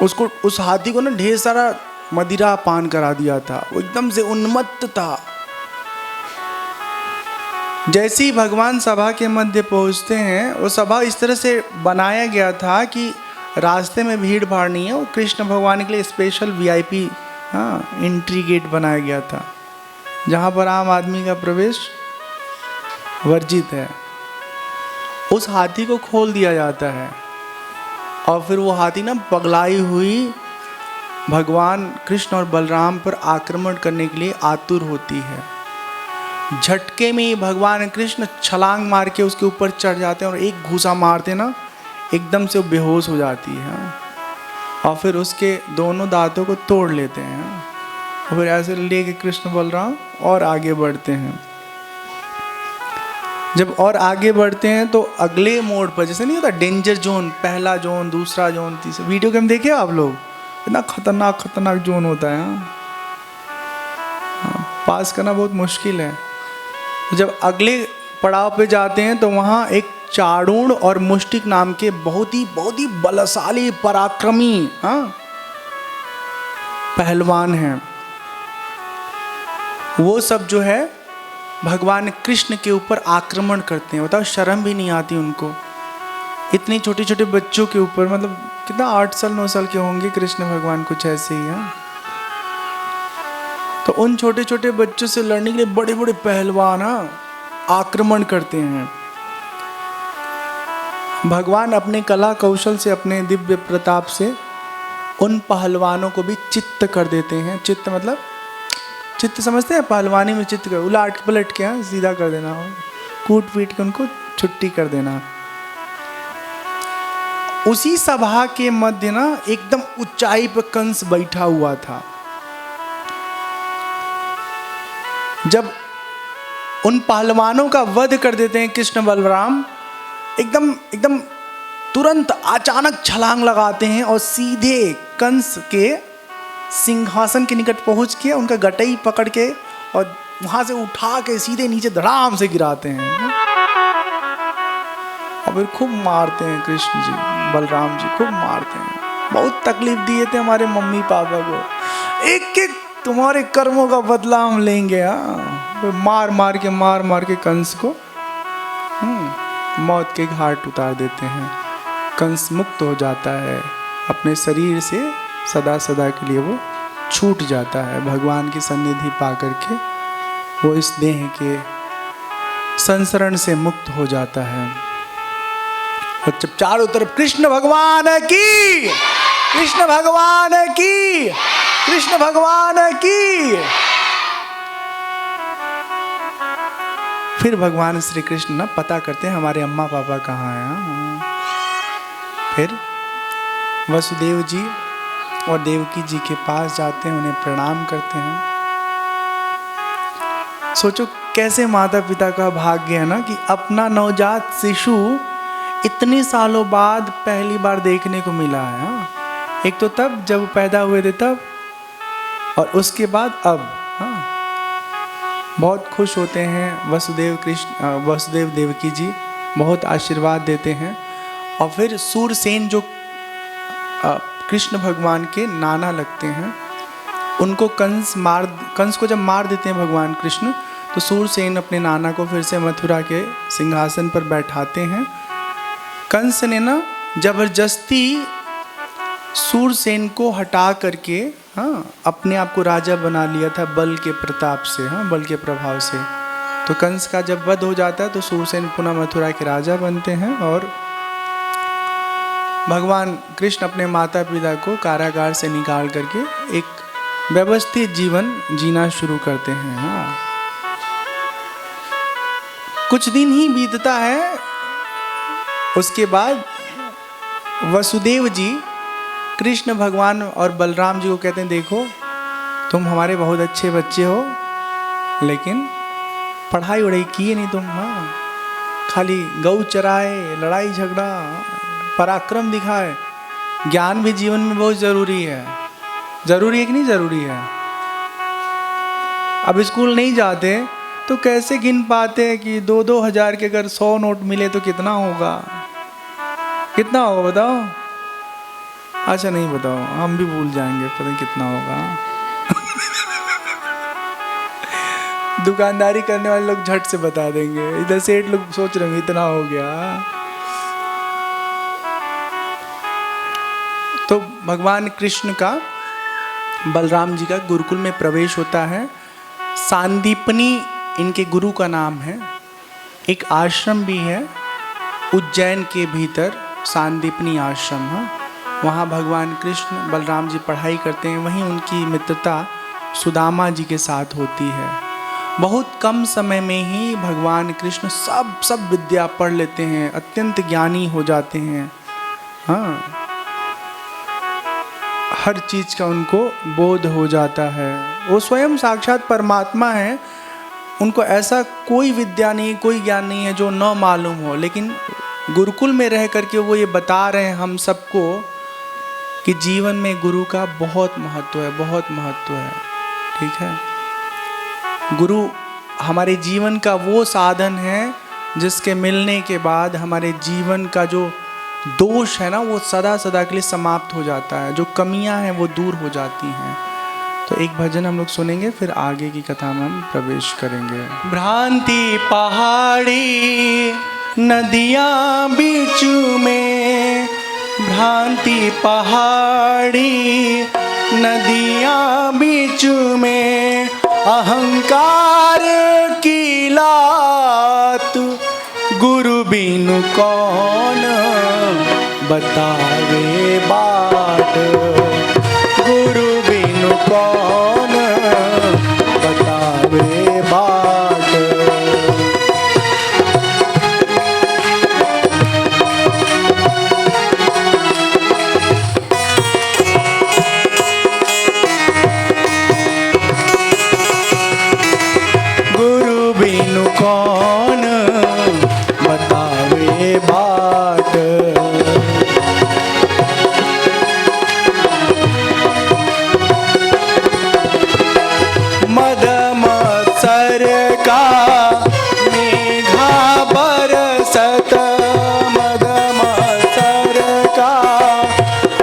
उसको, उस हाथी को ना ढेर सारा मदिरा पान करा दिया था। वो एकदम से उन्मत्त था। जैसे ही भगवान सभा के मध्य पहुंचते हैं, वो सभा इस तरह से बनाया गया था कि रास्ते में भीड़ भाड़ नहीं है। वो कृष्ण भगवान के लिए स्पेशल VIP एंट्री गेट बनाया गया था, जहाँ पर आम आदमी का प्रवेश वर्जित है। उस हाथी को खोल दिया जाता है और फिर वो हाथी ना पगलाई हुई भगवान कृष्ण और बलराम पर आक्रमण करने के लिए आतुर होती है। झटके में ही भगवान कृष्ण छलांग मार के उसके ऊपर चढ़ जाते हैं और एक घूसा मारते ना, एकदम से वो बेहोश हो जाती है और फिर उसके दोनों दांतों को तोड़ लेते हैं और फिर ऐसे लेके कृष्ण बलराम और आगे बढ़ते हैं। जब और आगे बढ़ते हैं तो अगले मोड़ पर, जैसे नहीं होता डेंजर जोन, पहला जोन, दूसरा जोन, तीसरा, वीडियो गेम देखे आप लोग, इतना खतरनाक जोन होता है। पास करना बहुत मुश्किल है। जब अगले पड़ाव पे जाते हैं तो वहाँ एक चाड़ूण और मुष्टिक नाम के बहुत ही बलशाली पराक्रमी पहलवान हैं। वो सब जो है भगवान कृष्ण के ऊपर आक्रमण करते हैं। बताओ, शर्म भी नहीं आती उनको, इतने छोटे छोटे बच्चों के ऊपर। मतलब कितना 8 साल 9 साल के होंगे कृष्ण भगवान, कुछ ऐसे ही है। तो उन छोटे छोटे बच्चों से लड़ने के लिए बड़े बड़े पहलवान आक्रमण करते हैं। भगवान अपने कला कौशल से, अपने दिव्य प्रताप से उन पहलवानों को भी चित्त कर देते हैं। चित्त मतलब चित्त समझते हैं, पहलवानी में चित्त कर, उलट पलट के सीधा कर देना, कूट पीट के उनको छुट्टी कर देना। उसी सभा के मध्य ना एकदम ऊंचाई पर कंस बैठा हुआ था। जब उन पहलवानों का वध कर देते हैं कृष्ण बलराम, एकदम तुरंत अचानक छलांग लगाते हैं और सीधे कंस के सिंहासन के निकट पहुंच के उनका गटई पकड़ के और वहां से उठा के सीधे नीचे धड़ाम से गिराते हैं और फिर खूब मारते हैं। कृष्ण जी, बलराम जी खूब मारते हैं। बहुत तकलीफ दिए थे हमारे मम्मी पापा को, एक एक तुम्हारे कर्मों का बदला हम लेंगे। मार मार के कंस को मौत के घाट उतार देते हैं। कंस मुक्त हो जाता है, अपने शरीर से सदा सदा के लिए वो छूट जाता है। भगवान की सन्निधि पा करके वो इस देह के संसरण से मुक्त हो जाता है। और जब चारों तरफ कृष्ण भगवान की, कृष्ण भगवान की, कृष्ण भगवान की, फिर भगवान श्री कृष्ण ना पता करते हैं हमारे अम्मा पापा कहाँ हैं। फिर वसुदेव जी और देवकी जी के पास जाते हैं, उन्हें प्रणाम करते हैं। सोचो कैसे माता पिता का भाग्य है ना कि अपना नवजात शिशु इतने सालों बाद पहली बार देखने को मिला है। एक तो तब जब पैदा हुए थे तब, और उसके बाद अब। बहुत खुश होते हैं वसुदेव देवकी जी, बहुत आशीर्वाद देते हैं। और फिर सूरसेन जो कृष्ण भगवान के नाना लगते हैं, उनको कंस को जब मार देते हैं भगवान कृष्ण, तो सूरसेन अपने नाना को फिर से मथुरा के सिंहासन पर बैठाते हैं। कंस ने ना जबरदस्ती सूरसेन को हटा करके अपने आप को राजा बना लिया था, बल के प्रताप से, बल के प्रभाव से। तो कंस का जब वध हो जाता है तो सूरसेन पुनः मथुरा के राजा बनते हैं और भगवान कृष्ण अपने माता पिता को कारागार से निकाल करके एक व्यवस्थित जीवन जीना शुरू करते हैं। कुछ दिन ही बीतता है, उसके बाद वसुदेव जी कृष्ण भगवान और बलराम जी को कहते हैं, देखो तुम हमारे बहुत अच्छे बच्चे हो, लेकिन पढ़ाई वढ़ाई किए नहीं तुम, खाली गौ चराए, लड़ाई झगड़ा, पराक्रम दिखाए। ज्ञान भी जीवन में बहुत ज़रूरी है। जरूरी है कि नहीं जरूरी है? अब स्कूल नहीं जाते तो कैसे गिन पाते हैं कि 2-2 हजार के अगर 100 नोट मिले तो कितना होगा? कितना होगा बताओ? अच्छा नहीं बताओ, हम भी भूल जाएंगे, पता नहीं कितना होगा। दुकानदारी करने वाले लोग झट से बता देंगे, इधर सेठ लोग सोच रहे होंगे इतना हो गया। तो भगवान कृष्ण का बलराम जी का गुरुकुल में प्रवेश होता है। सांदीपनी इनके गुरु का नाम है। एक आश्रम भी है उज्जैन के भीतर, सांदीपनी आश्रम है। वहाँ भगवान कृष्ण बलराम जी पढ़ाई करते हैं। वहीं उनकी मित्रता सुदामा जी के साथ होती है। बहुत कम समय में ही भगवान कृष्ण सब विद्या पढ़ लेते हैं, अत्यंत ज्ञानी हो जाते हैं। हाँ, हर चीज का उनको बोध हो जाता है। वो स्वयं साक्षात परमात्मा है। उनको ऐसा कोई विद्या नहीं, कोई ज्ञान नहीं है जो न मालूम हो, लेकिन गुरुकुल में रह करके वो ये बता रहे हैं हम सबको कि जीवन में गुरु का बहुत महत्व है, बहुत महत्व है। ठीक है, गुरु हमारे जीवन का वो साधन है जिसके मिलने के बाद हमारे जीवन का जो दोष है ना, वो सदा सदा के लिए समाप्त हो जाता है। जो कमियां हैं वो दूर हो जाती हैं। तो एक भजन हम लोग सुनेंगे, फिर आगे की कथा में हम प्रवेश करेंगे। भ्रांति पहाड़ी नदियां बीच में, भ्रांति पहाड़ी नदियां बीच में, अहंकार की लात गुरु बिनु कौन बतावे बाट, गुरु बिनु कौन बतावे बाट। गुरु बिनु कौन बतावे बाट। मद मत्सर का मेघा बरसत, मद मत्सर का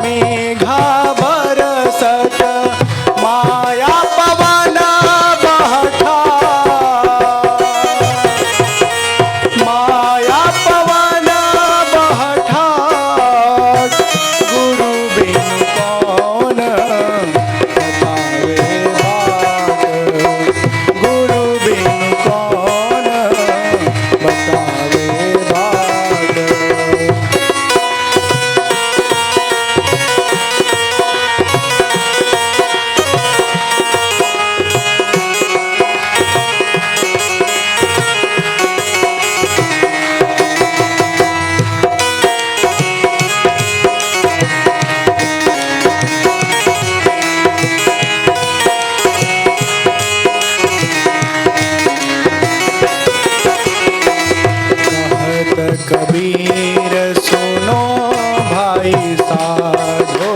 मेघा बरसत, माया पवन बहठा, माया पवन बहठा, गुरु बिनु कौन बतावे बाट, गुरु बिनु कौन बतावे बाट। कहत कबीर सुनो भाई साधो,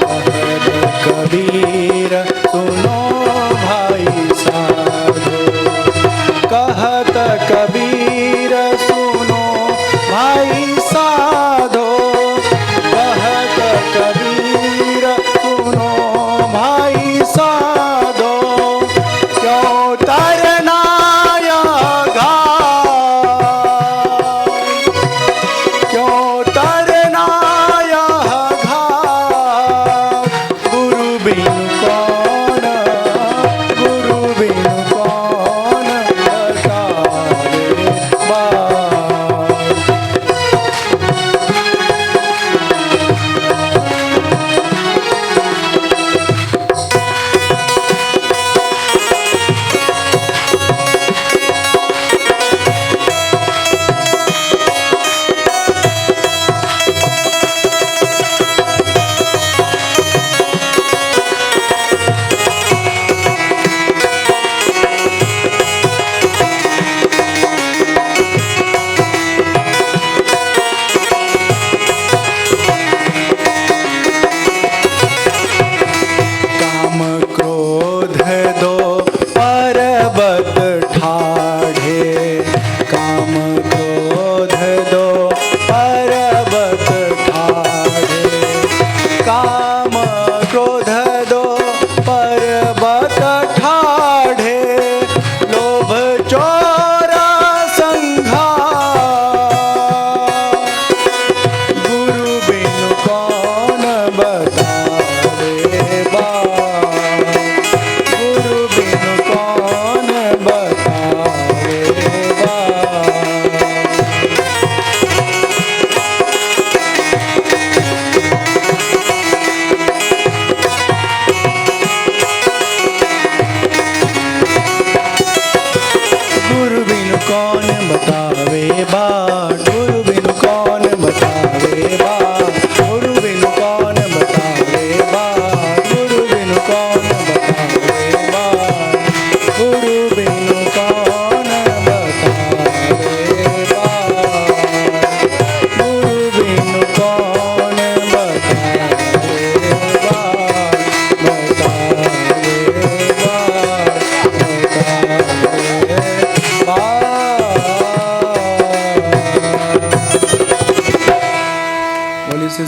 कहत कबीर सुनो भाई साधो, कहत कबीर सुनो भाई साधो, कहत कबीर सुनो भाई साधो, क्यों तरना यह घाट, क्यों तरना यह घाट, गुरु बिनु कौन, गुरु बिनु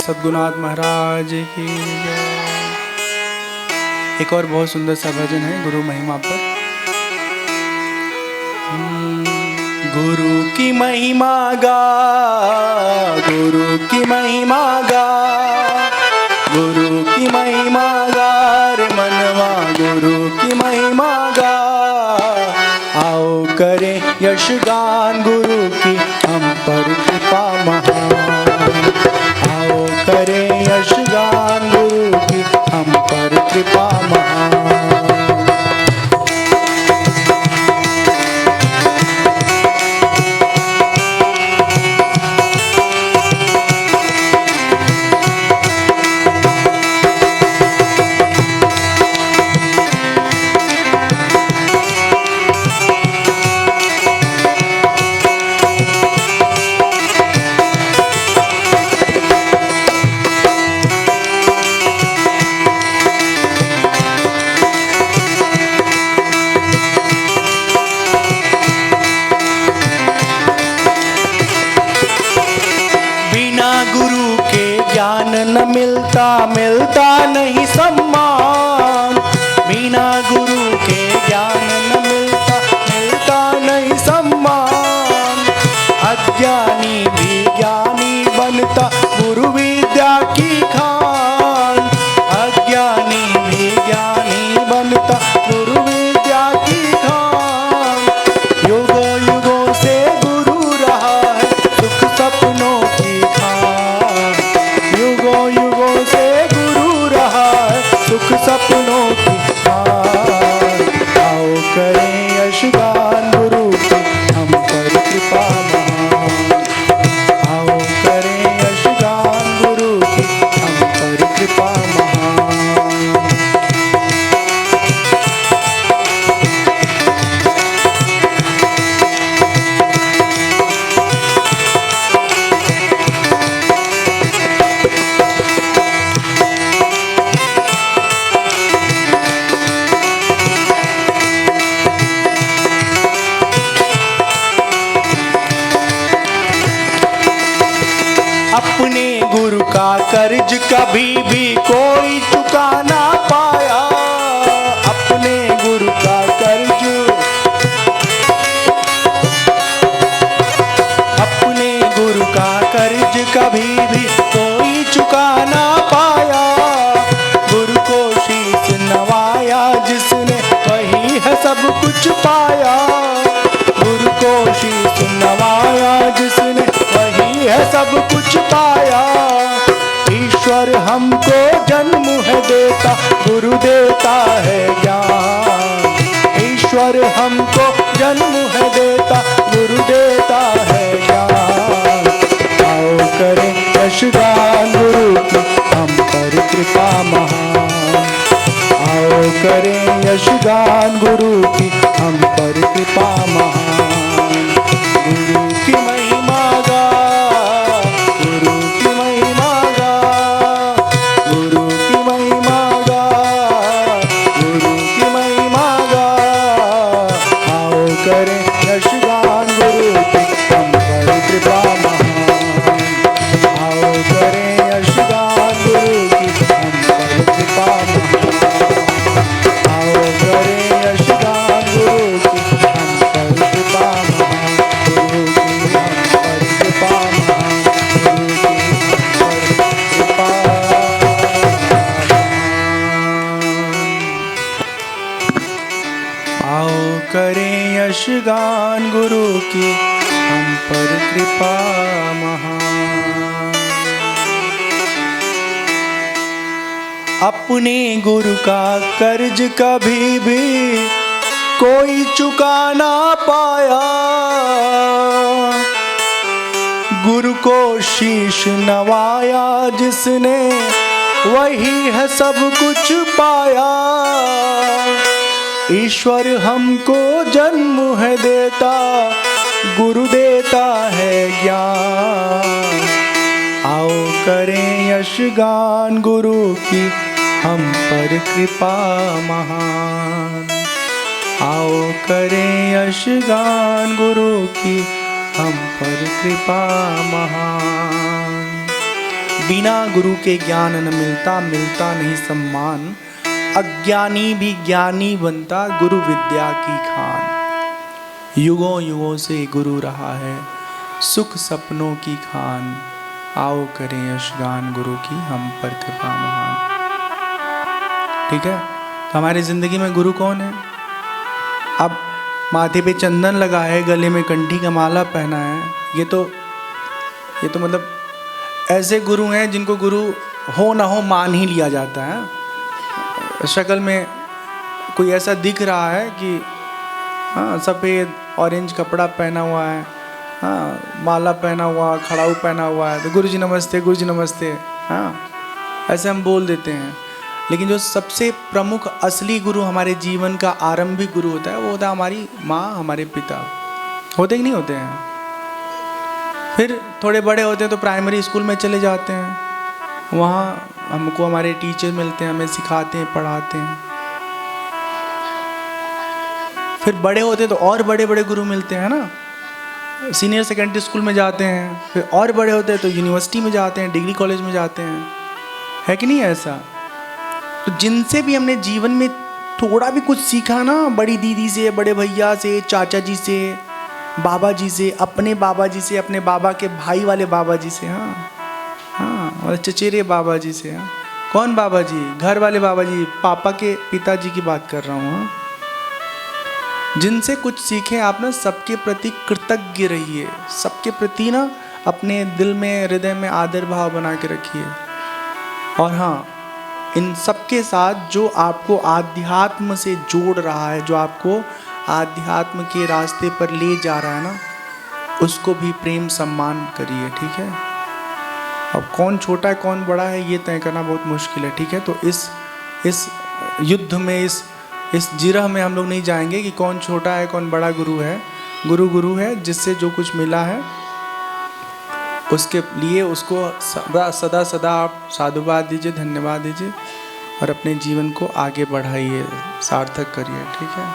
सद्गुरुनाथ महाराज की जय। एक और बहुत सुंदर सा भजन है गुरु महिमा पर। गुरु की महिमा गा, गुरु की महिमा गा, गुरु की महिमा गा रे मनवा, गुरु की महिमा गा। आओ करें यशगान गुरु की हम पर कृपा महान। आओ करें यशगान गुरु की हम पर कृपा महान। न मिलता मिलता नहीं सम्मान, बिना गुरु के ज्ञान न मिलता मिलता नहीं सम्मान। अज्ञानी भी ज्ञानी बनता गुरु विद्या की खान, अज्ञानी भी ज्ञानी बनता गुरु विद्या की खान। युगों युगों से गुरु रहा है सुख सपनों की खान, युगों युगों से गुरु रहा है सुख सपनों की खान। आओ करें यशगान गुरु की हम पर कृपा महान। आओ करें यशगान गुरु की हम पर कृपा महान। अपने गुरु का कर्ज कभी भी कोई चुका ना पाया, अपने गुरु का कर्ज, अपने गुरु का कर्ज कभी भी कोई चुका ना पाया। गुरु को शीश नवाया जिसने वही है सब कुछ पाया, गुरु को शीश नवाया जिसने वही है सब कुछ पाया। ईश्वर हमको जन्म है देता गुरु देता है ज्ञान, ईश्वर हमको जन्म है देता गुरु देता है ज्ञान। आओ करें यशगान गुरु की हम पर कृपा महान। आओ करें यशगान गुरु की हम पर कृपा महान। गुरु की महिमा गा, गुरु की महिमा गा, गुरु की महिमा गा, गुरु की महिमा गा। आओ करें यशगान गुरु की हम पर कृपा महान। आओ करें यशगान गुरु की हम पर कृपा महान। आओ करें यशगान गुरु की हम पर कृपा महान। गुरु की हम पर कृपा महान, गुरु की हम पर कृपा महान। आओ करें यशगान गुरु की हम पर कृपा महान। अपने गुरु का कर्ज कभी भी कोई चुका ना पाया, गुरु को शीश नवाया जिसने वही है सब कुछ पाया। ईश्वर हमको जन्म है देता गुरु देता है ज्ञान। आओ करें यशगान गुरु की हम पर कृपा महान। आओ करें यशगान गुरु की हम पर कृपा महान। बिना गुरु के ज्ञान न मिलता, मिलता नहीं सम्मान। अज्ञानी भी ज्ञानी बनता, गुरु विद्या की खान। युगों युगों से गुरु रहा है, सुख सपनों की खान। आओ करें यशगान गुरु की, हम पर कृपा महान। ठीक है, तो हमारी जिंदगी में गुरु कौन है? अब माथे पे चंदन लगा है, गले में कंठी का माला पहना है, ये तो मतलब ऐसे गुरु हैं जिनको गुरु हो ना हो मान ही लिया जाता है। शक्ल में कोई ऐसा दिख रहा है कि हाँ सफ़ेद ऑरेंज कपड़ा पहना हुआ है, हाँ माला पहना हुआ, खड़ाऊ पहना हुआ है, तो गुरु जी नमस्ते, गुरु जी नमस्ते, हाँ ऐसे हम बोल देते हैं। लेकिन जो सबसे प्रमुख असली गुरु हमारे जीवन का आरंभिक गुरु होता है, वो होता है हमारी माँ, हमारे पिता। होते कि नहीं होते हैं? फिर थोड़े बड़े होते हैं तो प्राइमरी स्कूल में चले जाते हैं, वहाँ हमको हमारे टीचर मिलते हैं, हमें सिखाते हैं, पढ़ाते हैं। फिर बड़े होते हैं तो और बड़े बड़े गुरु मिलते हैं ना, सीनियर सेकेंडरी स्कूल में जाते हैं। फिर और बड़े होते हैं तो यूनिवर्सिटी में जाते हैं, डिग्री कॉलेज में जाते हैं, है कि नहीं ऐसा? तो जिनसे भी हमने जीवन में थोड़ा भी कुछ सीखा ना, बड़ी दीदी से, बड़े भैया से, चाचा जी से, बाबा जी से, अपने बाबा जी से, अपने बाबा के भाई वाले बाबा जी से, हाँ और चचेरे बाबा जी से। हाँ कौन बाबा जी? घर वाले बाबा जी, पापा के पिताजी की बात कर रहा हूँ। हाँ जिनसे कुछ सीखें आप ना, सबके प्रति कृतज्ञ रहिए, सबके प्रति ना अपने दिल में, हृदय में आदर भाव बना के रखिए। और हाँ, इन सबके साथ जो आपको आध्यात्म से जोड़ रहा है, जो आपको आध्यात्म के रास्ते पर ले जा रहा है ना, उसको भी प्रेम सम्मान करिए। ठीक है, अब कौन छोटा है कौन बड़ा है ये तय करना बहुत मुश्किल है। ठीक है, तो इस युद्ध में, इस जिरह में हम लोग नहीं जाएंगे कि कौन छोटा है कौन बड़ा गुरु है। गुरु गुरु है, जिससे जो कुछ मिला है उसके लिए उसको सदा सदा आप साधुवाद दीजिए, धन्यवाद दीजिए और अपने जीवन को आगे बढ़ाइए, सार्थक करिए। ठीक है,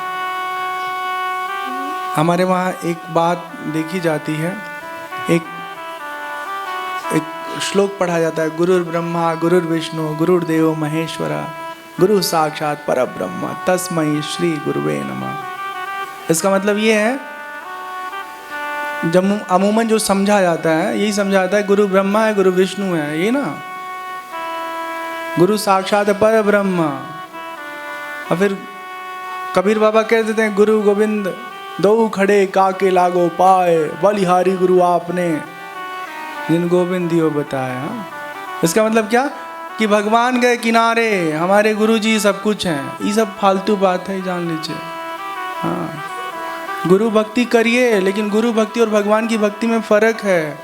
हमारे वहाँ एक बात देखी जाती है, एक श्लोक पढ़ा जाता है, गुरुर् ब्रह्मा गुरुर्विष्णु गुरुर्देव महेश्वरा गुरु साक्षात परब्रह्म तस्मै श्री गुरुवे नमः। इसका मतलब ये है, जब अमूमन जो समझा जाता है यही समझा जाता है, गुरु ब्रह्मा है, गुरु विष्णु है, ये ना, गुरु साक्षात पर ब्रह्म। और फिर कबीर बाबा कह देते हैं, गुरु गोविंद दो खड़े काके लागो पाए, बलिहारी गुरु आपने जिन गोविंद दियो बताया। इसका मतलब क्या कि भगवान के किनारे हमारे गुरु जी सब कुछ हैं। ये सब फालतू बात है, जान लीजिए। हाँ, गुरु भक्ति करिए, लेकिन गुरु भक्ति और भगवान की भक्ति में फ़र्क है।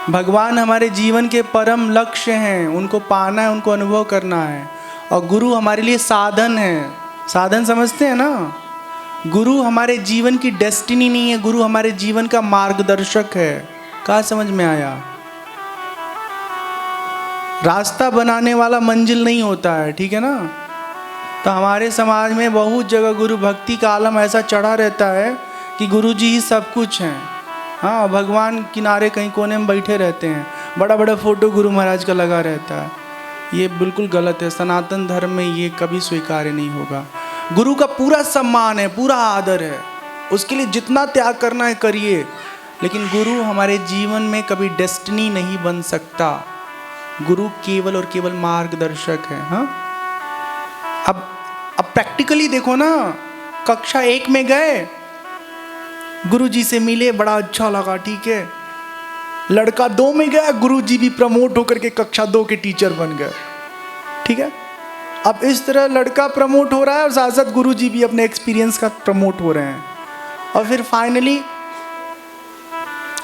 भगवान हमारे जीवन के परम लक्ष्य हैं, उनको पाना है, उनको अनुभव करना है, और गुरु हमारे लिए साधन है। साधन समझते हैं ना? गुरु हमारे जीवन की डेस्टिनी नहीं है, गुरु हमारे जीवन का मार्गदर्शक है। कहाँ समझ में आया? रास्ता बनाने वाला मंजिल नहीं होता है, ठीक है ना? तो हमारे समाज में बहुत जगह गुरु भक्ति का आलम ऐसा चढ़ा रहता है कि गुरु जी ही सब कुछ हैं। हाँ, भगवान किनारे कहीं कोने में बैठे रहते हैं, बड़ा बड़ा फोटो गुरु महाराज का लगा रहता है। ये बिल्कुल गलत है। सनातन धर्म में ये कभी स्वीकार्य नहीं होगा। गुरु का पूरा सम्मान है, पूरा आदर है, उसके लिए जितना त्याग करना है करिए, लेकिन गुरु हमारे जीवन में कभी डेस्टिनी नहीं बन सकता। गुरु केवल और केवल मार्गदर्शक है। हाँ, अब प्रैक्टिकली देखो ना, कक्षा 1 में गए, गुरु जी से मिले, बड़ा अच्छा लगा, ठीक है। लड़का 2 में गया, गुरु जी भी प्रमोट होकर के कक्षा 2 के टीचर बन गए, ठीक है। अब इस तरह लड़का प्रमोट हो रहा है और साथ साथ गुरु जी भी अपने एक्सपीरियंस का प्रमोट हो रहे हैं। और फिर फाइनली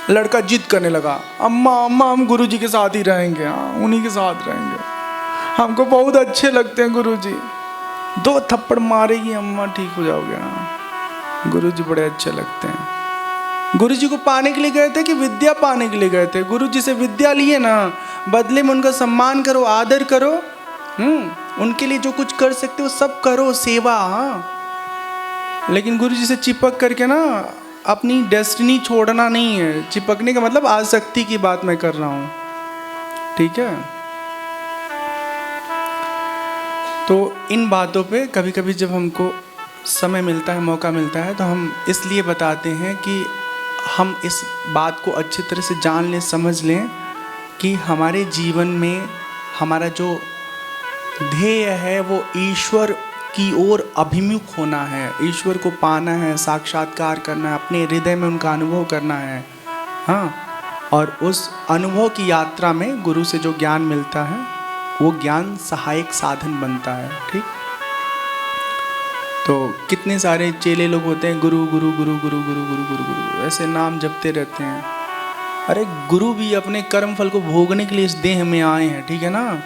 लड़का जिद करने लगा, अम्मा अम्मा हम गुरु जी के साथ ही रहेंगे, हाँ उन्हीं के साथ रहेंगे, हमको बहुत अच्छे लगते हैं गुरु जी। 2 थप्पड़ मारेगी अम्मा, ठीक हो जाओगे। हाँ, गुरु जी बड़े अच्छे लगते हैं। गुरु जी को पाने के लिए गए थे कि विद्या पाने के लिए गए थे? गुरु जी से विद्या लिए ना, बदले में उनका सम्मान करो, आदर करो, उनके लिए जो कुछ कर सकते हो सब करो, सेवा। हाँ, लेकिन गुरु जी से चिपक करके ना अपनी डेस्टिनी छोड़ना नहीं है। चिपकने का मतलब आसक्ति की बात मैं कर रहा हूँ। ठीक है। तो इन बातों पे कभी कभी जब हमको समय मिलता है, मौका मिलता है, तो हम इसलिए बताते हैं कि हम इस बात को अच्छी तरह से जान लें, समझ लें कि हमारे जीवन में हमारा जो ध्येय है वो ईश्वर की ओर अभिमुख होना है, ईश्वर को पाना है, साक्षात्कार करना है, अपने हृदय में उनका अनुभव करना है। हाँ, और उस अनुभव की यात्रा में गुरु से जो ज्ञान मिलता है वो ज्ञान सहायक साधन बनता है। ठीक। तो कितने सारे चेले लोग होते हैं, गुरु गुरु गुरु गुरु गुरु गुरु गुरु गुरु ऐसे नाम जपते रहते हैं। अरे गुरु भी अपने कर्म फल को भोगने के लिए इस देह में आए हैं, ठीक है ना।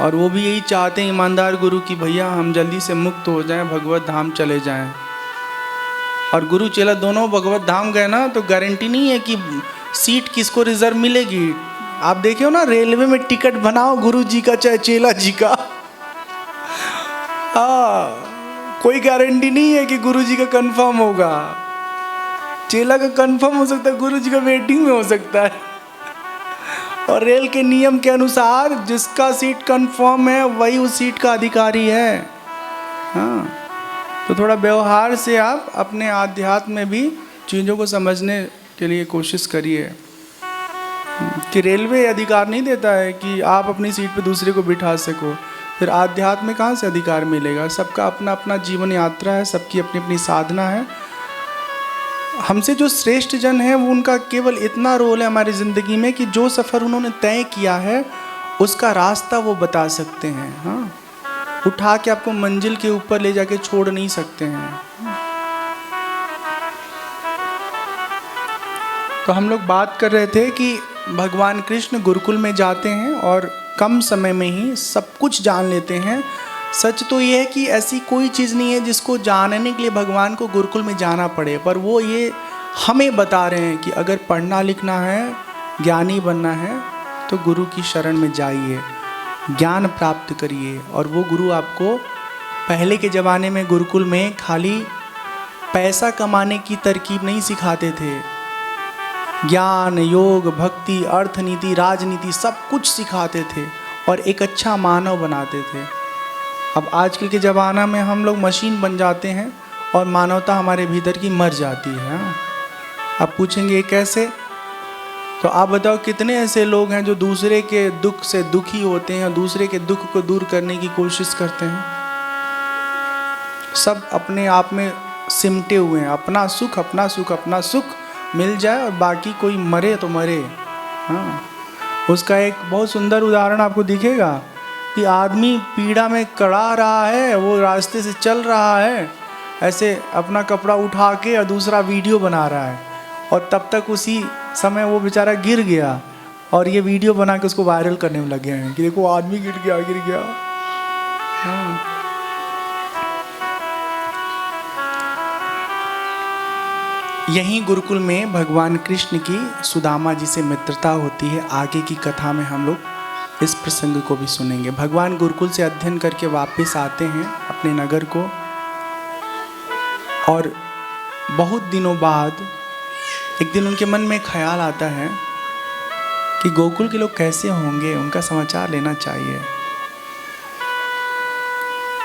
और वो भी यही चाहते हैं, ईमानदार गुरु, की भैया हम जल्दी से मुक्त हो जाएं, भगवत धाम चले जाएं। और गुरु चेला दोनों भगवत धाम गए ना, तो गारंटी नहीं है कि सीट किसको रिजर्व मिलेगी। आप देखे हो ना, रेलवे में टिकट बनाओ गुरु जी का चाहे चेला जी का, कोई गारंटी नहीं है कि गुरु जी का कंफर्म होगा। चेला का कंफर्म हो सकता है, गुरु जी का वेटिंग में हो सकता है। और रेल के नियम के अनुसार जिसका सीट कंफर्म है वही उस सीट का अधिकारी है। हाँ, तो थोड़ा व्यवहार से आप अपने आध्यात्म में भी चीज़ों को समझने के लिए कोशिश करिए कि रेलवे अधिकार नहीं देता है कि आप अपनी सीट पे दूसरे को बिठा सको। फिर आध्यात्म में कहाँ से अधिकार मिलेगा? सबका अपना अपना जीवन यात्रा है, सबकी अपनी अपनी साधना है। हमसे जो श्रेष्ठ जन है वो, उनका केवल इतना रोल है हमारी ज़िंदगी में कि जो सफ़र उन्होंने तय किया है उसका रास्ता वो बता सकते हैं। हाँ, उठा के आपको मंजिल के ऊपर ले जाके छोड़ नहीं सकते हैं। तो हम लोग बात कर रहे थे कि भगवान कृष्ण गुरुकुल में जाते हैं और कम समय में ही सब कुछ जान लेते हैं। सच तो ये है कि ऐसी कोई चीज़ नहीं है जिसको जानने के लिए भगवान को गुरुकुल में जाना पड़े, पर वो ये हमें बता रहे हैं कि अगर पढ़ना लिखना है, ज्ञानी बनना है, तो गुरु की शरण में जाइए, ज्ञान प्राप्त करिए। और वो गुरु आपको पहले के ज़माने में गुरुकुल में खाली पैसा कमाने की तरकीब नहीं सिखाते थे, ज्ञान, योग, भक्ति, अर्थनीति, राजनीति सब कुछ सिखाते थे और एक अच्छा मानव बनाते थे। अब आजकल के ज़माना में हम लोग मशीन बन जाते हैं और मानवता हमारे भीतर की मर जाती है। आप पूछेंगे ये कैसे? तो आप बताओ कितने ऐसे लोग हैं जो दूसरे के दुख से दुखी होते हैं, दूसरे के दुख को दूर करने की कोशिश करते हैं। सब अपने आप में सिमटे हुए हैं, अपना सुख अपना सुख अपना सुख मिल जाए और बाकी कोई मरे तो मरे। हाँ, उसका एक बहुत सुंदर उदाहरण आपको दिखेगा कि आदमी पीड़ा में कड़ा रहा है, वो रास्ते से चल रहा है, ऐसे अपना कपड़ा उठा के और दूसरा वीडियो बना रहा है, और तब तक उसी समय वो बेचारा गिर गया और ये वीडियो बना के उसको वायरल करने में लगे हैं कि देखो आदमी गिर गया। हाँ। यहीं गुरुकुल में भगवान कृष्ण की सुदामा जी से मित्रता होती है। आगे की कथा में हम लोग इस प्रसंग को भी सुनेंगे। भगवान गुरुकुल से अध्ययन करके वापस आते हैं अपने नगर को, और बहुत दिनों बाद एक दिन उनके मन में ख्याल आता है कि गोकुल के लोग कैसे होंगे, उनका समाचार लेना चाहिए।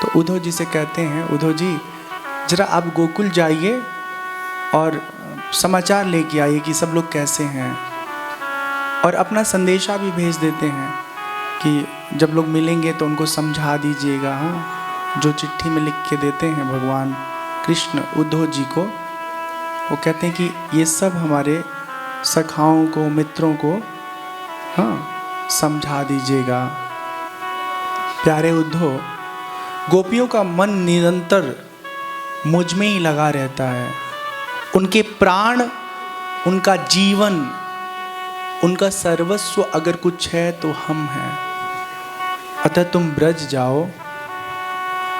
तो उद्धव जी से कहते हैं, उद्धव जी जरा आप गोकुल जाइए और समाचार लेके आइए कि सब लोग कैसे हैं, और अपना संदेशा भी भेज देते हैं कि जब लोग मिलेंगे तो उनको समझा दीजिएगा। हाँ, जो चिट्ठी में लिख के देते हैं भगवान कृष्ण उद्धव जी को, वो कहते हैं कि ये सब हमारे सखाओं को, मित्रों को हाँ समझा दीजिएगा। प्यारे उद्धव, गोपियों का मन निरंतर मुझ में ही लगा रहता है। उनके प्राण, उनका जीवन, उनका सर्वस्व अगर कुछ है तो हम हैं। अतः तुम ब्रज जाओ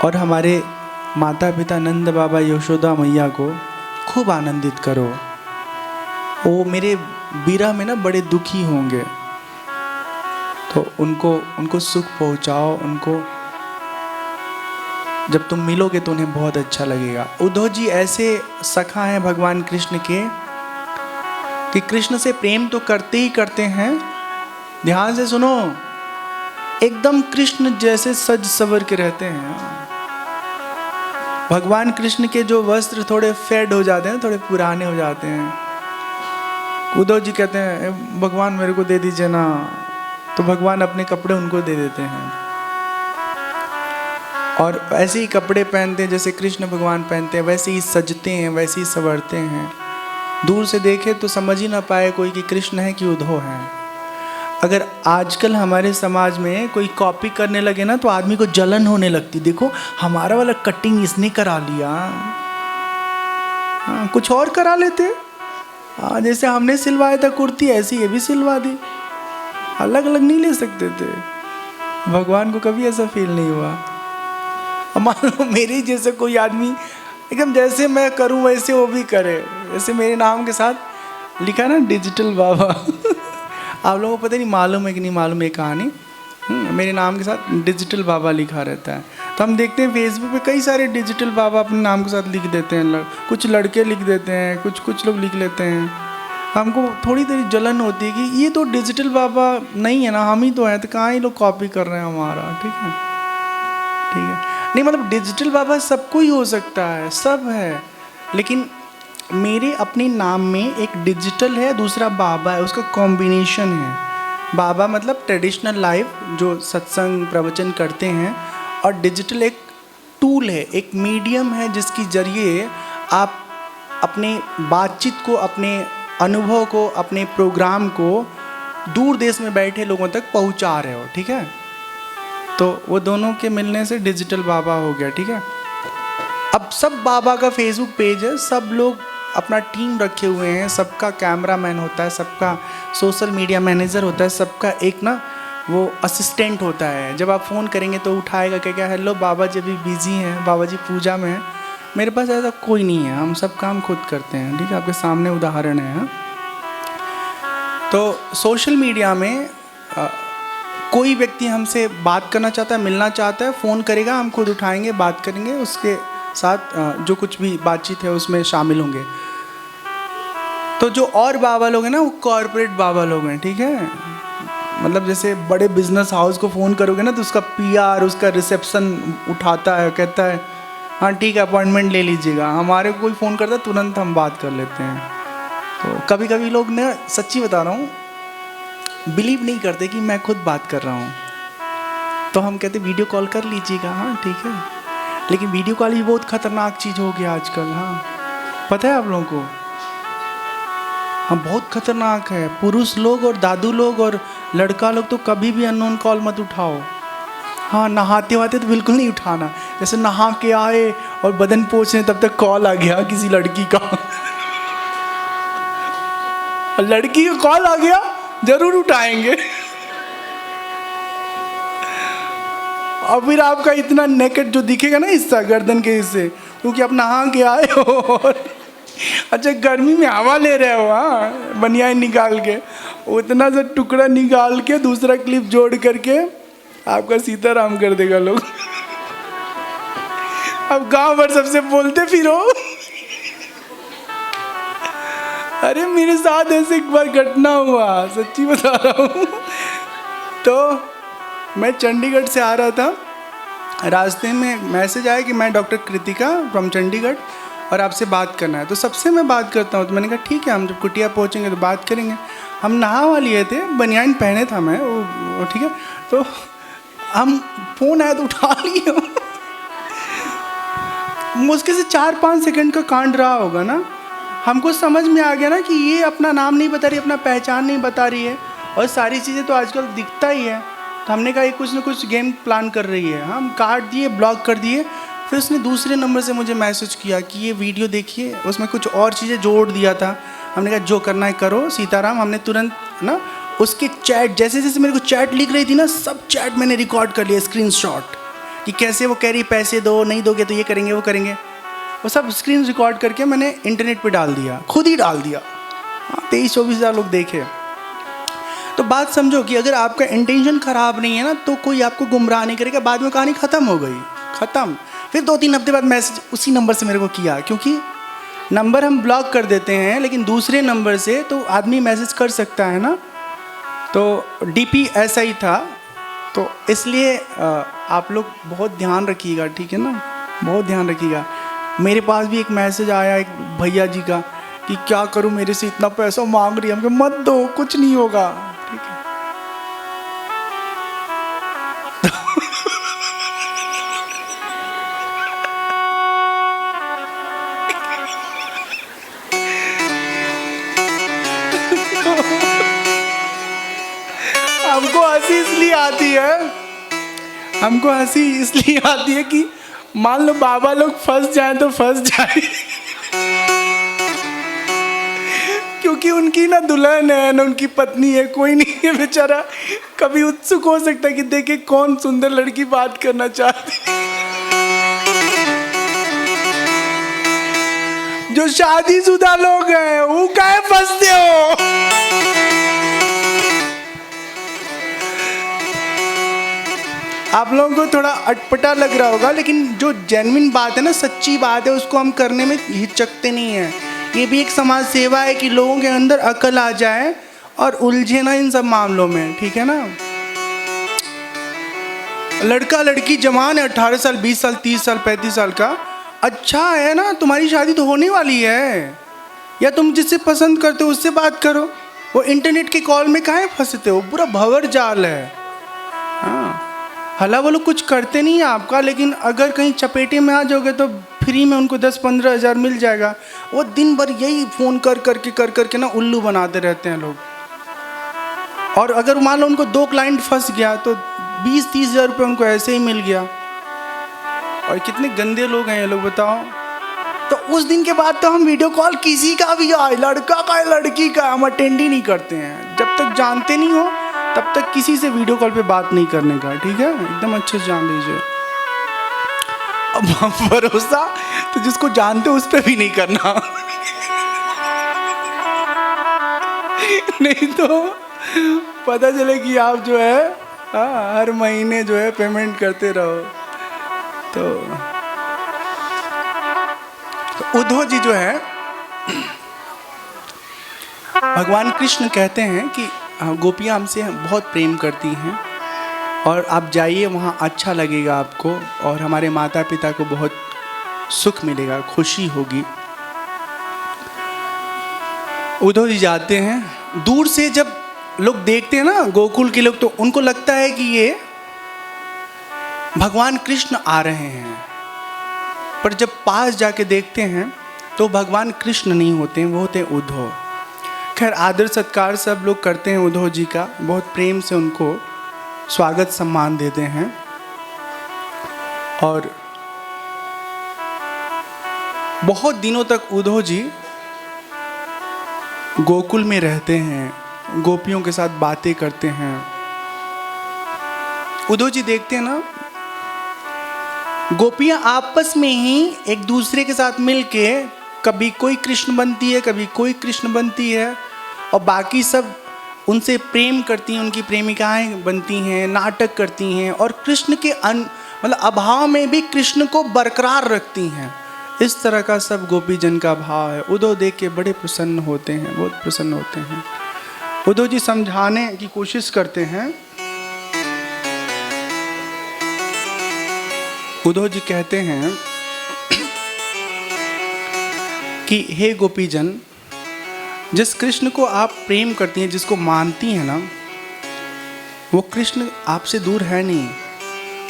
और हमारे माता पिता नंद बाबा यशोदा मैया को खूब आनंदित करो। वो मेरे विरह में ना बड़े दुखी होंगे, तो उनको सुख पहुंचाओ। उनको जब तुम मिलोगे तो उन्हें बहुत अच्छा लगेगा। उद्धव जी ऐसे सखा हैं भगवान कृष्ण के कि कृष्ण से प्रेम तो करते ही करते हैं, ध्यान से सुनो, एकदम कृष्ण जैसे सज सवर के रहते हैं। भगवान कृष्ण के जो वस्त्र थोड़े फेड हो जाते हैं, थोड़े पुराने हो जाते हैं। उद्धव जी कहते हैं भगवान मेरे को दे दीजिए ना, तो भगवान अपने कपड़े उनको दे देते हैं और ऐसे ही कपड़े पहनते हैं जैसे कृष्ण भगवान पहनते हैं, वैसे ही सजते हैं, वैसे ही संवरते हैं। दूर से देखे तो समझ ही ना पाए कोई कि कृष्ण है कि उद्धव है। अगर आजकल हमारे समाज में कोई कॉपी करने लगे ना तो आदमी को जलन होने लगती, देखो हमारा वाला कटिंग इसने करा लिया। हाँ, कुछ और करा लेते। हाँ, जैसे हमने सिलवाया था कुर्ती ऐसी ये भी सिलवा दी, अलग अलग नहीं ले सकते थे। भगवान को कभी ऐसा फील नहीं हुआ। मान लो मेरे जैसे कोई आदमी एकदम जैसे मैं करूं वैसे वो भी करे, जैसे मेरे नाम के साथ लिखा ना डिजिटल बाबा। आप लोगों को पता नहीं मालूम है कि नहीं मालूम है कहानी। मेरे नाम के साथ डिजिटल बाबा लिखा रहता है, तो हम देखते हैं फेसबुक पे कई सारे डिजिटल बाबा अपने नाम के साथ लिख देते हैं। कुछ लड़के लिख देते हैं, कुछ लोग लिख लेते हैं। हमको थोड़ी देर जलन होती है कि ये तो डिजिटल बाबा नहीं है ना, हम ही तो हैं, तो कहाँ ही लोग कॉपी कर रहे हैं हमारा। ठीक है, ठीक है, नहीं मतलब डिजिटल बाबा सबको ही हो सकता है, सब है, लेकिन मेरे अपने नाम में एक डिजिटल है, दूसरा बाबा है, उसका कॉम्बिनेशन है। बाबा मतलब ट्रेडिशनल लाइफ जो सत्संग प्रवचन करते हैं, और डिजिटल एक टूल है, एक मीडियम है जिसकी जरिए आप अपने बातचीत को, अपने अनुभव को, अपने प्रोग्राम को दूर देश में बैठे लोगों तक पहुंचा रहे हो। ठीक है, तो वो दोनों के मिलने से डिजिटल बाबा हो गया। ठीक है, अब सब बाबा का फेसबुक पेज है, सब लोग अपना टीम रखे हुए हैं, सबका कैमरामैन होता है, सबका सोशल मीडिया मैनेजर होता है, सबका एक ना वो असिस्टेंट होता है। जब आप फ़ोन करेंगे तो उठाएगा क्या हेलो बाबा जी अभी बिजी हैं, बाबा जी पूजा में हैं। मेरे पास ऐसा कोई नहीं है, हम सब काम खुद करते हैं। ठीक है, आपके सामने उदाहरण है। तो सोशल मीडिया में कोई व्यक्ति हमसे बात करना चाहता है, मिलना चाहता है, फ़ोन करेगा, हम खुद उठाएंगे, बात करेंगे, उसके साथ जो कुछ भी बातचीत है उसमें शामिल होंगे। तो जो और बाबा लोग हैं ना वो कॉर्पोरेट बाबा लोग हैं। ठीक है, मतलब जैसे बड़े बिजनेस हाउस को फ़ोन करोगे ना तो उसका पीआर, उसका रिसेप्शन उठाता है, कहता है हाँ ठीक है अपॉइंटमेंट ले लीजिएगा। हमारे को कोई फ़ोन करता है तुरंत हम बात कर लेते हैं। तो कभी कभी लोग ना, सच्ची बता रहा हूँ, बिलीव नहीं करते कि मैं खुद बात कर रहा हूँ, तो हम कहते वीडियो कॉल कर लीजिएगा। हाँ ठीक है, लेकिन वीडियो कॉल ही बहुत खतरनाक चीज़ हो गया आजकल। हाँ पता है आप लोगों को, हाँ बहुत खतरनाक है। पुरुष लोग और दादू लोग और लड़का लोग तो कभी भी अननोन कॉल मत उठाओ। हाँ नहाते वाते तो बिल्कुल नहीं उठाना। जैसे नहा के आए और बदन पोंछने तब तक कॉल आ गया किसी लड़की का, लड़की का कॉल आ गया जरूर उठाएंगे। और फिर आपका इतना नेकेट जो दिखेगा ना हिस्सा गर्दन के हिस्से, क्योंकि आप नहा के आए हो और अच्छा गर्मी में हवा ले रहे हो, हाँ बनियान निकाल के उतना सा टुकड़ा निकाल के दूसरा क्लिप जोड़ करके आपका सीताराम कर देगा लोग। अब गांव भर सबसे बोलते फिरो। अरे मेरे साथ ऐसे एक बार घटना हुआ, सच्ची बता रहा हूँ। तो मैं चंडीगढ़ से आ रहा था, रास्ते में मैसेज आया कि मैं डॉक्टर कृतिका फ्रॉम चंडीगढ़ और आपसे बात करना है। तो सबसे मैं बात करता हूँ, तो मैंने कहा ठीक है, हम जब कुटिया पहुँचेंगे तो बात करेंगे। हम नहा लिए थे, बनियान पहने था मैं वो ठीक है। तो हम फ़ोन आया तो उठा लिए। मुश्किल से 4-5 सेकंड का कांड रहा होगा ना। हमको समझ में आ गया ना कि ये अपना नाम नहीं बता रही, अपना पहचान नहीं बता रही है, और सारी चीज़ें तो आजकल दिखता ही है। तो हमने कहा ये कुछ ना कुछ गेम प्लान कर रही है। हम काट दिए, ब्लॉक कर दिए। फिर उसने दूसरे नंबर से मुझे मैसेज किया कि ये वीडियो देखिए, उसमें कुछ और चीज़ें जोड़ दिया था। हमने कहा जो करना है करो सीताराम। हमने तुरंत ना उसके चैट, जैसे जैसे मेरे को चैट लिख रही थी ना, सब चैट मैंने रिकॉर्ड कर लिया, स्क्रीनशॉट, कि कैसे वो कह रही पैसे दो, नहीं दोगे तो ये करेंगे वो करेंगे। वो सब स्क्रीन रिकॉर्ड करके मैंने इंटरनेट पे डाल दिया, खुद ही डाल दिया। 23-24 हज़ार लोग देखे। तो बात समझो कि अगर आपका इंटेंशन ख़राब नहीं है ना तो कोई आपको गुमराह नहीं करेगा। बाद में कहानी ख़त्म हो गई, ख़त्म। फिर 2-3 हफ्ते बाद मैसेज उसी नंबर से मेरे को किया, क्योंकि नंबर हम ब्लॉक कर देते हैं लेकिन दूसरे नंबर से तो आदमी मैसेज कर सकता है ना। तो डीपी ऐसा ही था। तो इसलिए आप लोग बहुत ध्यान रखिएगा, ठीक है ना, बहुत ध्यान रखिएगा। मेरे पास भी एक मैसेज आया एक भैया जी का कि क्या करूं, मेरे से इतना पैसा मांग रही है। हमको मत दो, कुछ नहीं होगा, ठीक है। हमको हंसी इसलिए आती है, हमको हंसी इसलिए आती है कि मान लो बाबा लोग फंस जाए तो फंस जाए। क्योंकि उनकी ना दुल्हन है ना उनकी पत्नी है, कोई नहीं है बेचारा। कभी उत्सुक हो सकता है कि देखे कौन सुंदर लड़की बात करना चाहती है। जो शादीशुदा लोग हैं वो काहे फंसते हो? आप लोगों को थोड़ा अटपटा लग रहा होगा, लेकिन जो जेन्युइन बात है ना, सच्ची बात है, उसको हम करने में हिचकते नहीं हैं। ये भी एक समाज सेवा है कि लोगों के अंदर अकल आ जाए और उलझे ना इन सब मामलों में, ठीक है ना। लड़का लड़की जवान है, 18 साल 20 साल 30 साल 35 साल का, अच्छा है ना, तुम्हारी शादी तो होने वाली है। या तुम जिससे पसंद करते हो उससे बात करो। वो इंटरनेट के कॉल में काहे फंसते हो? पूरा भंवर जाल है। हाँ, हला वो लोग कुछ करते नहीं है आपका, लेकिन अगर कहीं चपेटे में आ जाओगे तो फ्री में उनको 10-15 हज़ार मिल जाएगा। वो दिन भर यही फ़ोन कर करके ना उल्लू बनाते रहते हैं लोग। और अगर मान लो उनको 2 क्लाइंट फंस गया तो 20-30 हज़ार रुपये उनको ऐसे ही मिल गया। और कितने गंदे लोग हैं ये लोग, बताओ। तो उस दिन के बाद तो हम वीडियो कॉल किसी का भी आए, लड़का का है लड़की का, हम अटेंड ही नहीं करते हैं। जब तक जानते नहीं हो तब तक किसी से वीडियो कॉल पे बात नहीं करने का, ठीक है, एकदम अच्छे से जान लीजिए। अब भरोसा तो जिसको जानते हो उस पर भी नहीं करना। नहीं तो पता चले कि आप जो है हर महीने जो है पेमेंट करते रहो। तो उद्धव जी जो है, भगवान कृष्ण कहते हैं कि गोपियाँ हमसे बहुत प्रेम करती हैं और आप जाइए वहाँ, अच्छा लगेगा आपको और हमारे माता पिता को बहुत सुख मिलेगा, खुशी होगी। उद्धव जी जाते हैं। दूर से जब लोग देखते हैं ना गोकुल के लोग, तो उनको लगता है कि ये भगवान कृष्ण आ रहे हैं। पर जब पास जाके देखते हैं तो भगवान कृष्ण नहीं होते हैं, वो होते हैं उद्धव। खैर, आदर सत्कार सब लोग करते हैं उद्धव जी का, बहुत प्रेम से उनको स्वागत सम्मान देते हैं। और बहुत दिनों तक उद्धव जी गोकुल में रहते हैं, गोपियों के साथ बातें करते हैं। उद्धव जी देखते हैं ना, गोपियां आपस में ही एक दूसरे के साथ मिलके कभी कोई कृष्ण बनती है, कभी कोई कृष्ण बनती है, और बाकी सब उनसे प्रेम करती हैं, उनकी प्रेमिकाएं बनती हैं, नाटक करती हैं, और कृष्ण के मतलब अभाव में भी कृष्ण को बरकरार रखती हैं। इस तरह का सब गोपी जन का भाव है। उद्धव देख के बड़े प्रसन्न होते हैं, बहुत प्रसन्न होते हैं। उद्धव जी समझाने की कोशिश करते हैं। उद्धव जी कहते हैं कि हे गोपी जन, जिस कृष्ण को आप प्रेम करती हैं, जिसको मानती हैं ना, वो कृष्ण आपसे दूर है नहीं,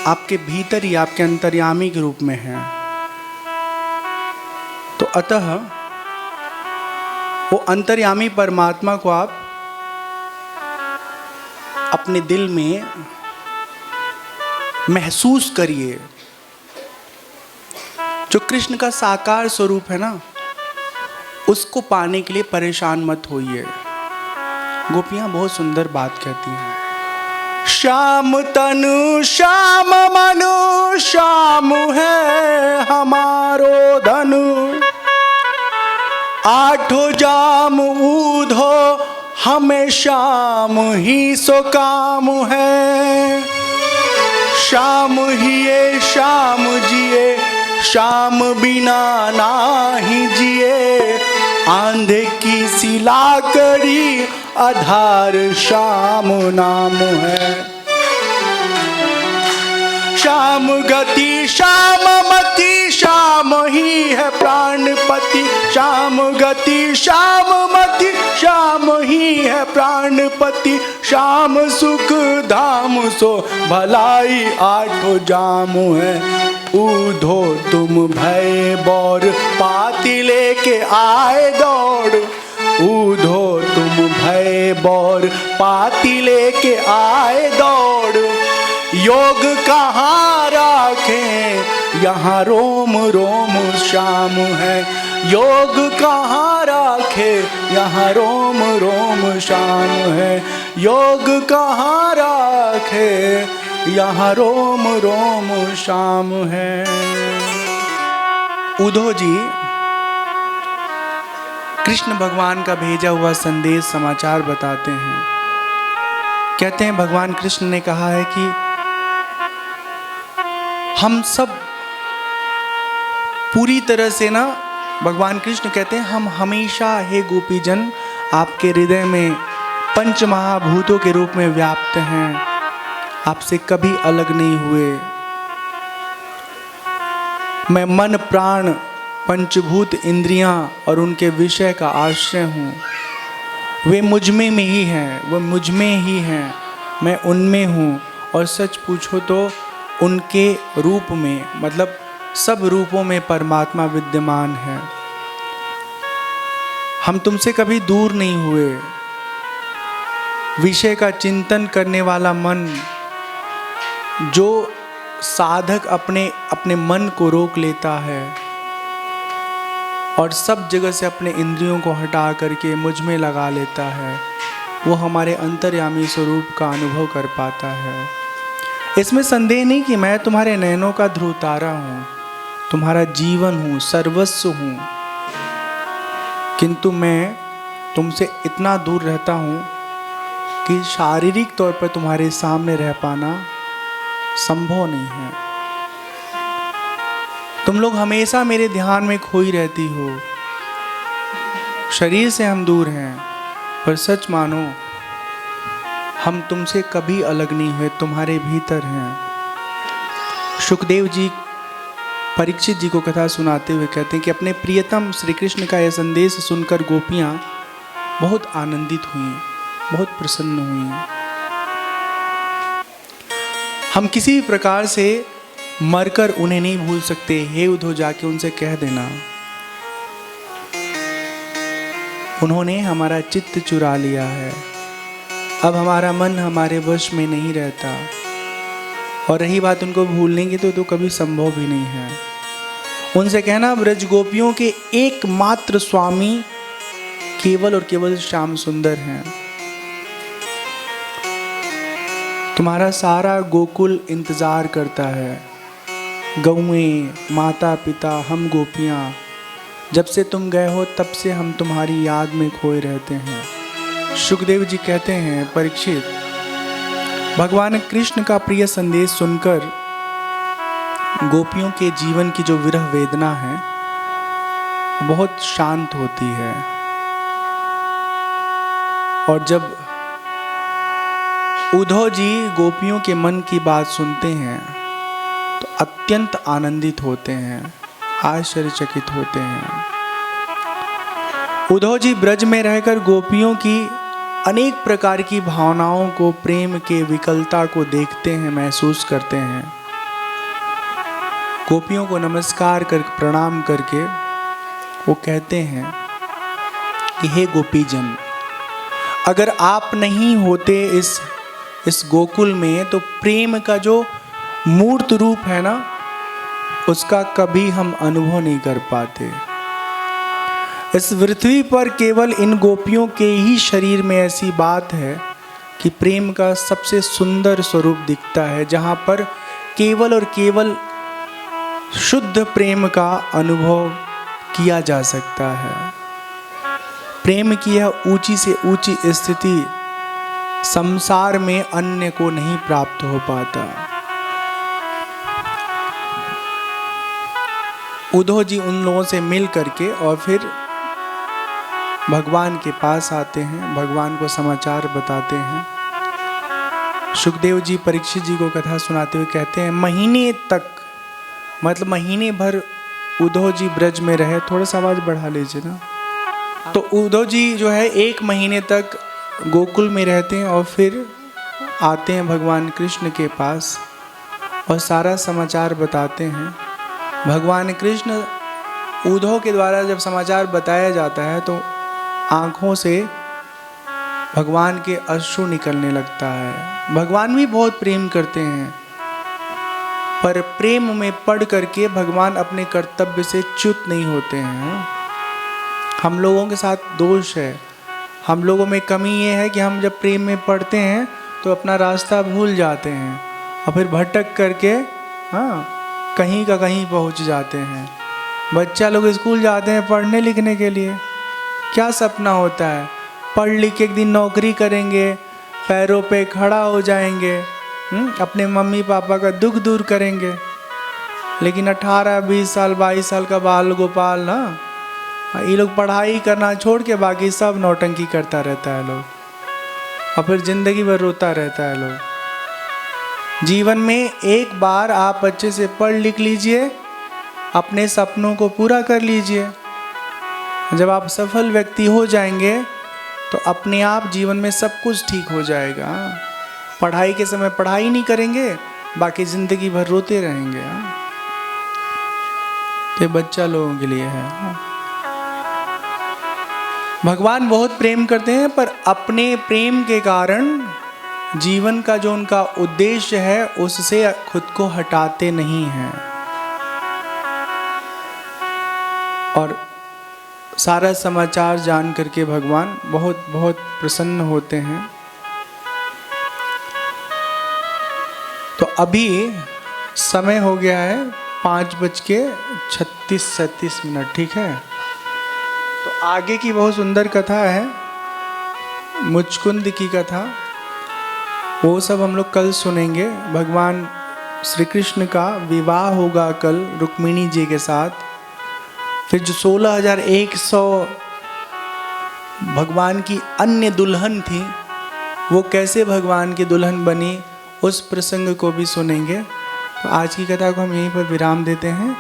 आपके भीतर ही, आपके अंतर्यामी के रूप में है। तो अतः वो अंतर्यामी परमात्मा को आप अपने दिल में महसूस करिए। जो कृष्ण का साकार स्वरूप है ना, उसको पाने के लिए परेशान मत होइए। गोपियां बहुत सुंदर बात कहती हैं। श्याम तनु श्याम मनु, श्याम है हमारो धनु, आठों जाम ऊधो हमें श्याम ही सो काम है। श्याम ही ये श्याम जिए, श्याम बिना नाही जिए, आंधे की सिला करी आधार श्याम नाम है। श्याम गति श्याम मति श्याम ही है प्राणपति। श्याम गति श्याम मति श्याम ही है प्राणपति। श्याम सुख धाम सो भलाई आठो जाम है। ऊधो तुम भय बौर पाती लेके आए दौड़। ऊधो तुम भय बौर पाती लेके आए दौड़। योग कहाँ राखें यहाँ रोम रोम श्याम है। योग कहाँ राखे यहाँ रोम रोम श्याम है। योग कहाँ राखे यहाँ रोम रोम श्याम है। उद्धव जी कृष्ण भगवान का भेजा हुआ संदेश समाचार बताते हैं। कहते हैं भगवान कृष्ण ने कहा है कि हम सब पूरी तरह से ना, भगवान कृष्ण कहते हैं हम हमेशा हे गोपीजन आपके हृदय में पंच महाभूतों के रूप में व्याप्त हैं, आपसे कभी अलग नहीं हुए। मैं मन प्राण पंचभूत इंद्रियां और उनके विषय का आश्रय हूँ। वे मुझ में ही हैं, वो मुझ में ही हैं, मैं उनमें हूँ। और सच पूछो तो उनके रूप में, मतलब सब रूपों में परमात्मा विद्यमान है। हम तुमसे कभी दूर नहीं हुए। विषय का चिंतन करने वाला मन, जो साधक अपने मन को रोक लेता है और सब जगह से अपने इंद्रियों को हटा करके मुझ में लगा लेता है, वो हमारे अंतर्यामी स्वरूप का अनुभव कर पाता है। इसमें संदेह नहीं कि मैं तुम्हारे नयनों का ध्रुव तारा हूँ, तुम्हारा जीवन हूँ, सर्वस्व हूँ, किंतु मैं तुमसे इतना दूर रहता हूँ कि शारीरिक तौर पर तुम्हारे सामने रह पाना संभव नहीं है। तुम लोग हमेशा मेरे ध्यान में खोई रहती हो। शरीर से हम दूर हैं, पर सच मानो हम तुमसे कभी अलग नहीं हुए, तुम्हारे भीतर हैं। शुकदेव जी परीक्षित जी को कथा सुनाते हुए कहते हैं कि अपने प्रियतम श्री कृष्ण का यह संदेश सुनकर गोपियां बहुत आनंदित हुई, बहुत प्रसन्न हुई। हम किसी भी प्रकार से मरकर उन्हें नहीं भूल सकते। हे उद्धव, जाके उनसे कह देना। उन्होंने हमारा चित्त चुरा लिया है, अब हमारा मन हमारे वश में नहीं रहता। और रही बात उनको भूलने की, तो कभी संभव भी नहीं है। उनसे कहना ब्रज गोपियों के एकमात्र स्वामी केवल और केवल श्याम सुंदर हैं। तुम्हारा सारा गोकुल इंतजार करता है। गौएं, माता पिता, हम गोपियां, जब से तुम गए हो तब से हम तुम्हारी याद में खोए रहते हैं। शुकदेव जी कहते हैं परीक्षित, भगवान कृष्ण का प्रिय संदेश सुनकर गोपियों के जीवन की जो विरह वेदना है बहुत शांत होती है। और जब उद्धव जी गोपियों के मन की बात सुनते हैं तो अत्यंत आनंदित होते हैं, आश्चर्यचकित होते हैं। उद्धव जी ब्रज में रहकर गोपियों की अनेक प्रकार की भावनाओं को, प्रेम के विकलता को देखते हैं, महसूस करते हैं। गोपियों को नमस्कार कर प्रणाम करके वो कहते हैं कि हे गोपीजन, अगर आप नहीं होते इस गोकुल में तो प्रेम का जो मूर्त रूप है ना, उसका कभी हम अनुभव नहीं कर पाते। इस पृथ्वी पर केवल इन गोपियों के ही शरीर में ऐसी बात है कि प्रेम का सबसे सुंदर स्वरूप दिखता है, जहाँ पर केवल और केवल शुद्ध प्रेम का अनुभव किया जा सकता है। प्रेम की यह ऊंची से ऊंची स्थिति संसार में अन्य को नहीं प्राप्त हो पाता। उद्धव जी उन लोगों से मिल करके और फिर भगवान के पास आते हैं, भगवान को समाचार बताते हैं। सुखदेव जी परीक्षित जी को कथा सुनाते हुए कहते हैं, महीने तक, मतलब महीने भर उद्धव जी ब्रज में रहे। थोड़ा सा आवाज बढ़ा लीजिए ना। तो उद्धव जी जो है 1 महीने तक गोकुल में रहते हैं और फिर आते हैं भगवान कृष्ण के पास और सारा समाचार बताते हैं। भगवान कृष्ण उद्धव के द्वारा जब समाचार बताया जाता है तो आँखों से भगवान के अश्रु निकलने लगता है। भगवान भी बहुत प्रेम करते हैं, पर प्रेम में पड़ करके भगवान अपने कर्तव्य से च्युत नहीं होते हैं। हम लोगों के साथ दोष है, हम लोगों में कमी ये है कि हम जब प्रेम में पड़ते हैं तो अपना रास्ता भूल जाते हैं और फिर भटक करके कहीं का कहीं पहुंच जाते हैं। बच्चा लोग स्कूल जाते हैं पढ़ने लिखने के लिए, क्या सपना होता है, पढ़ लिख के एक दिन नौकरी करेंगे, पैरों पे खड़ा हो जाएंगे, अपने मम्मी पापा का दुख दूर करेंगे। लेकिन 18, 20 साल, 22 साल का बाल गोपाल ना, ये लोग पढ़ाई करना छोड़ के बाकी सब नौटंकी करता रहता है लोग, और फिर जिंदगी भर रोता रहता है लोग। जीवन में एक बार आप अच्छे से पढ़ लिख लीजिए, अपने सपनों को पूरा कर लीजिए। जब आप सफल व्यक्ति हो जाएंगे तो अपने आप जीवन में सब कुछ ठीक हो जाएगा। पढ़ाई के समय पढ़ाई नहीं करेंगे, बाकी जिंदगी भर रोते रहेंगे। तो बच्चा लोगों के लिए है। भगवान बहुत प्रेम करते हैं, पर अपने प्रेम के कारण जीवन का जो उनका उद्देश्य है उससे खुद को हटाते नहीं हैं और सारा समाचार जान करके भगवान बहुत बहुत प्रसन्न होते हैं। तो अभी समय हो गया है 5:36-37, ठीक है। तो आगे की बहुत सुंदर कथा है, मुचकुंद की कथा, वो सब हम लोग कल सुनेंगे। भगवान श्री कृष्ण का विवाह होगा कल रुक्मिणी जी के साथ। फिर जो 16,100 भगवान की अन्य दुल्हन थी, वो कैसे भगवान की दुल्हन बनी, उस प्रसंग को भी सुनेंगे। तो आज की कथा को हम यहीं पर विराम देते हैं।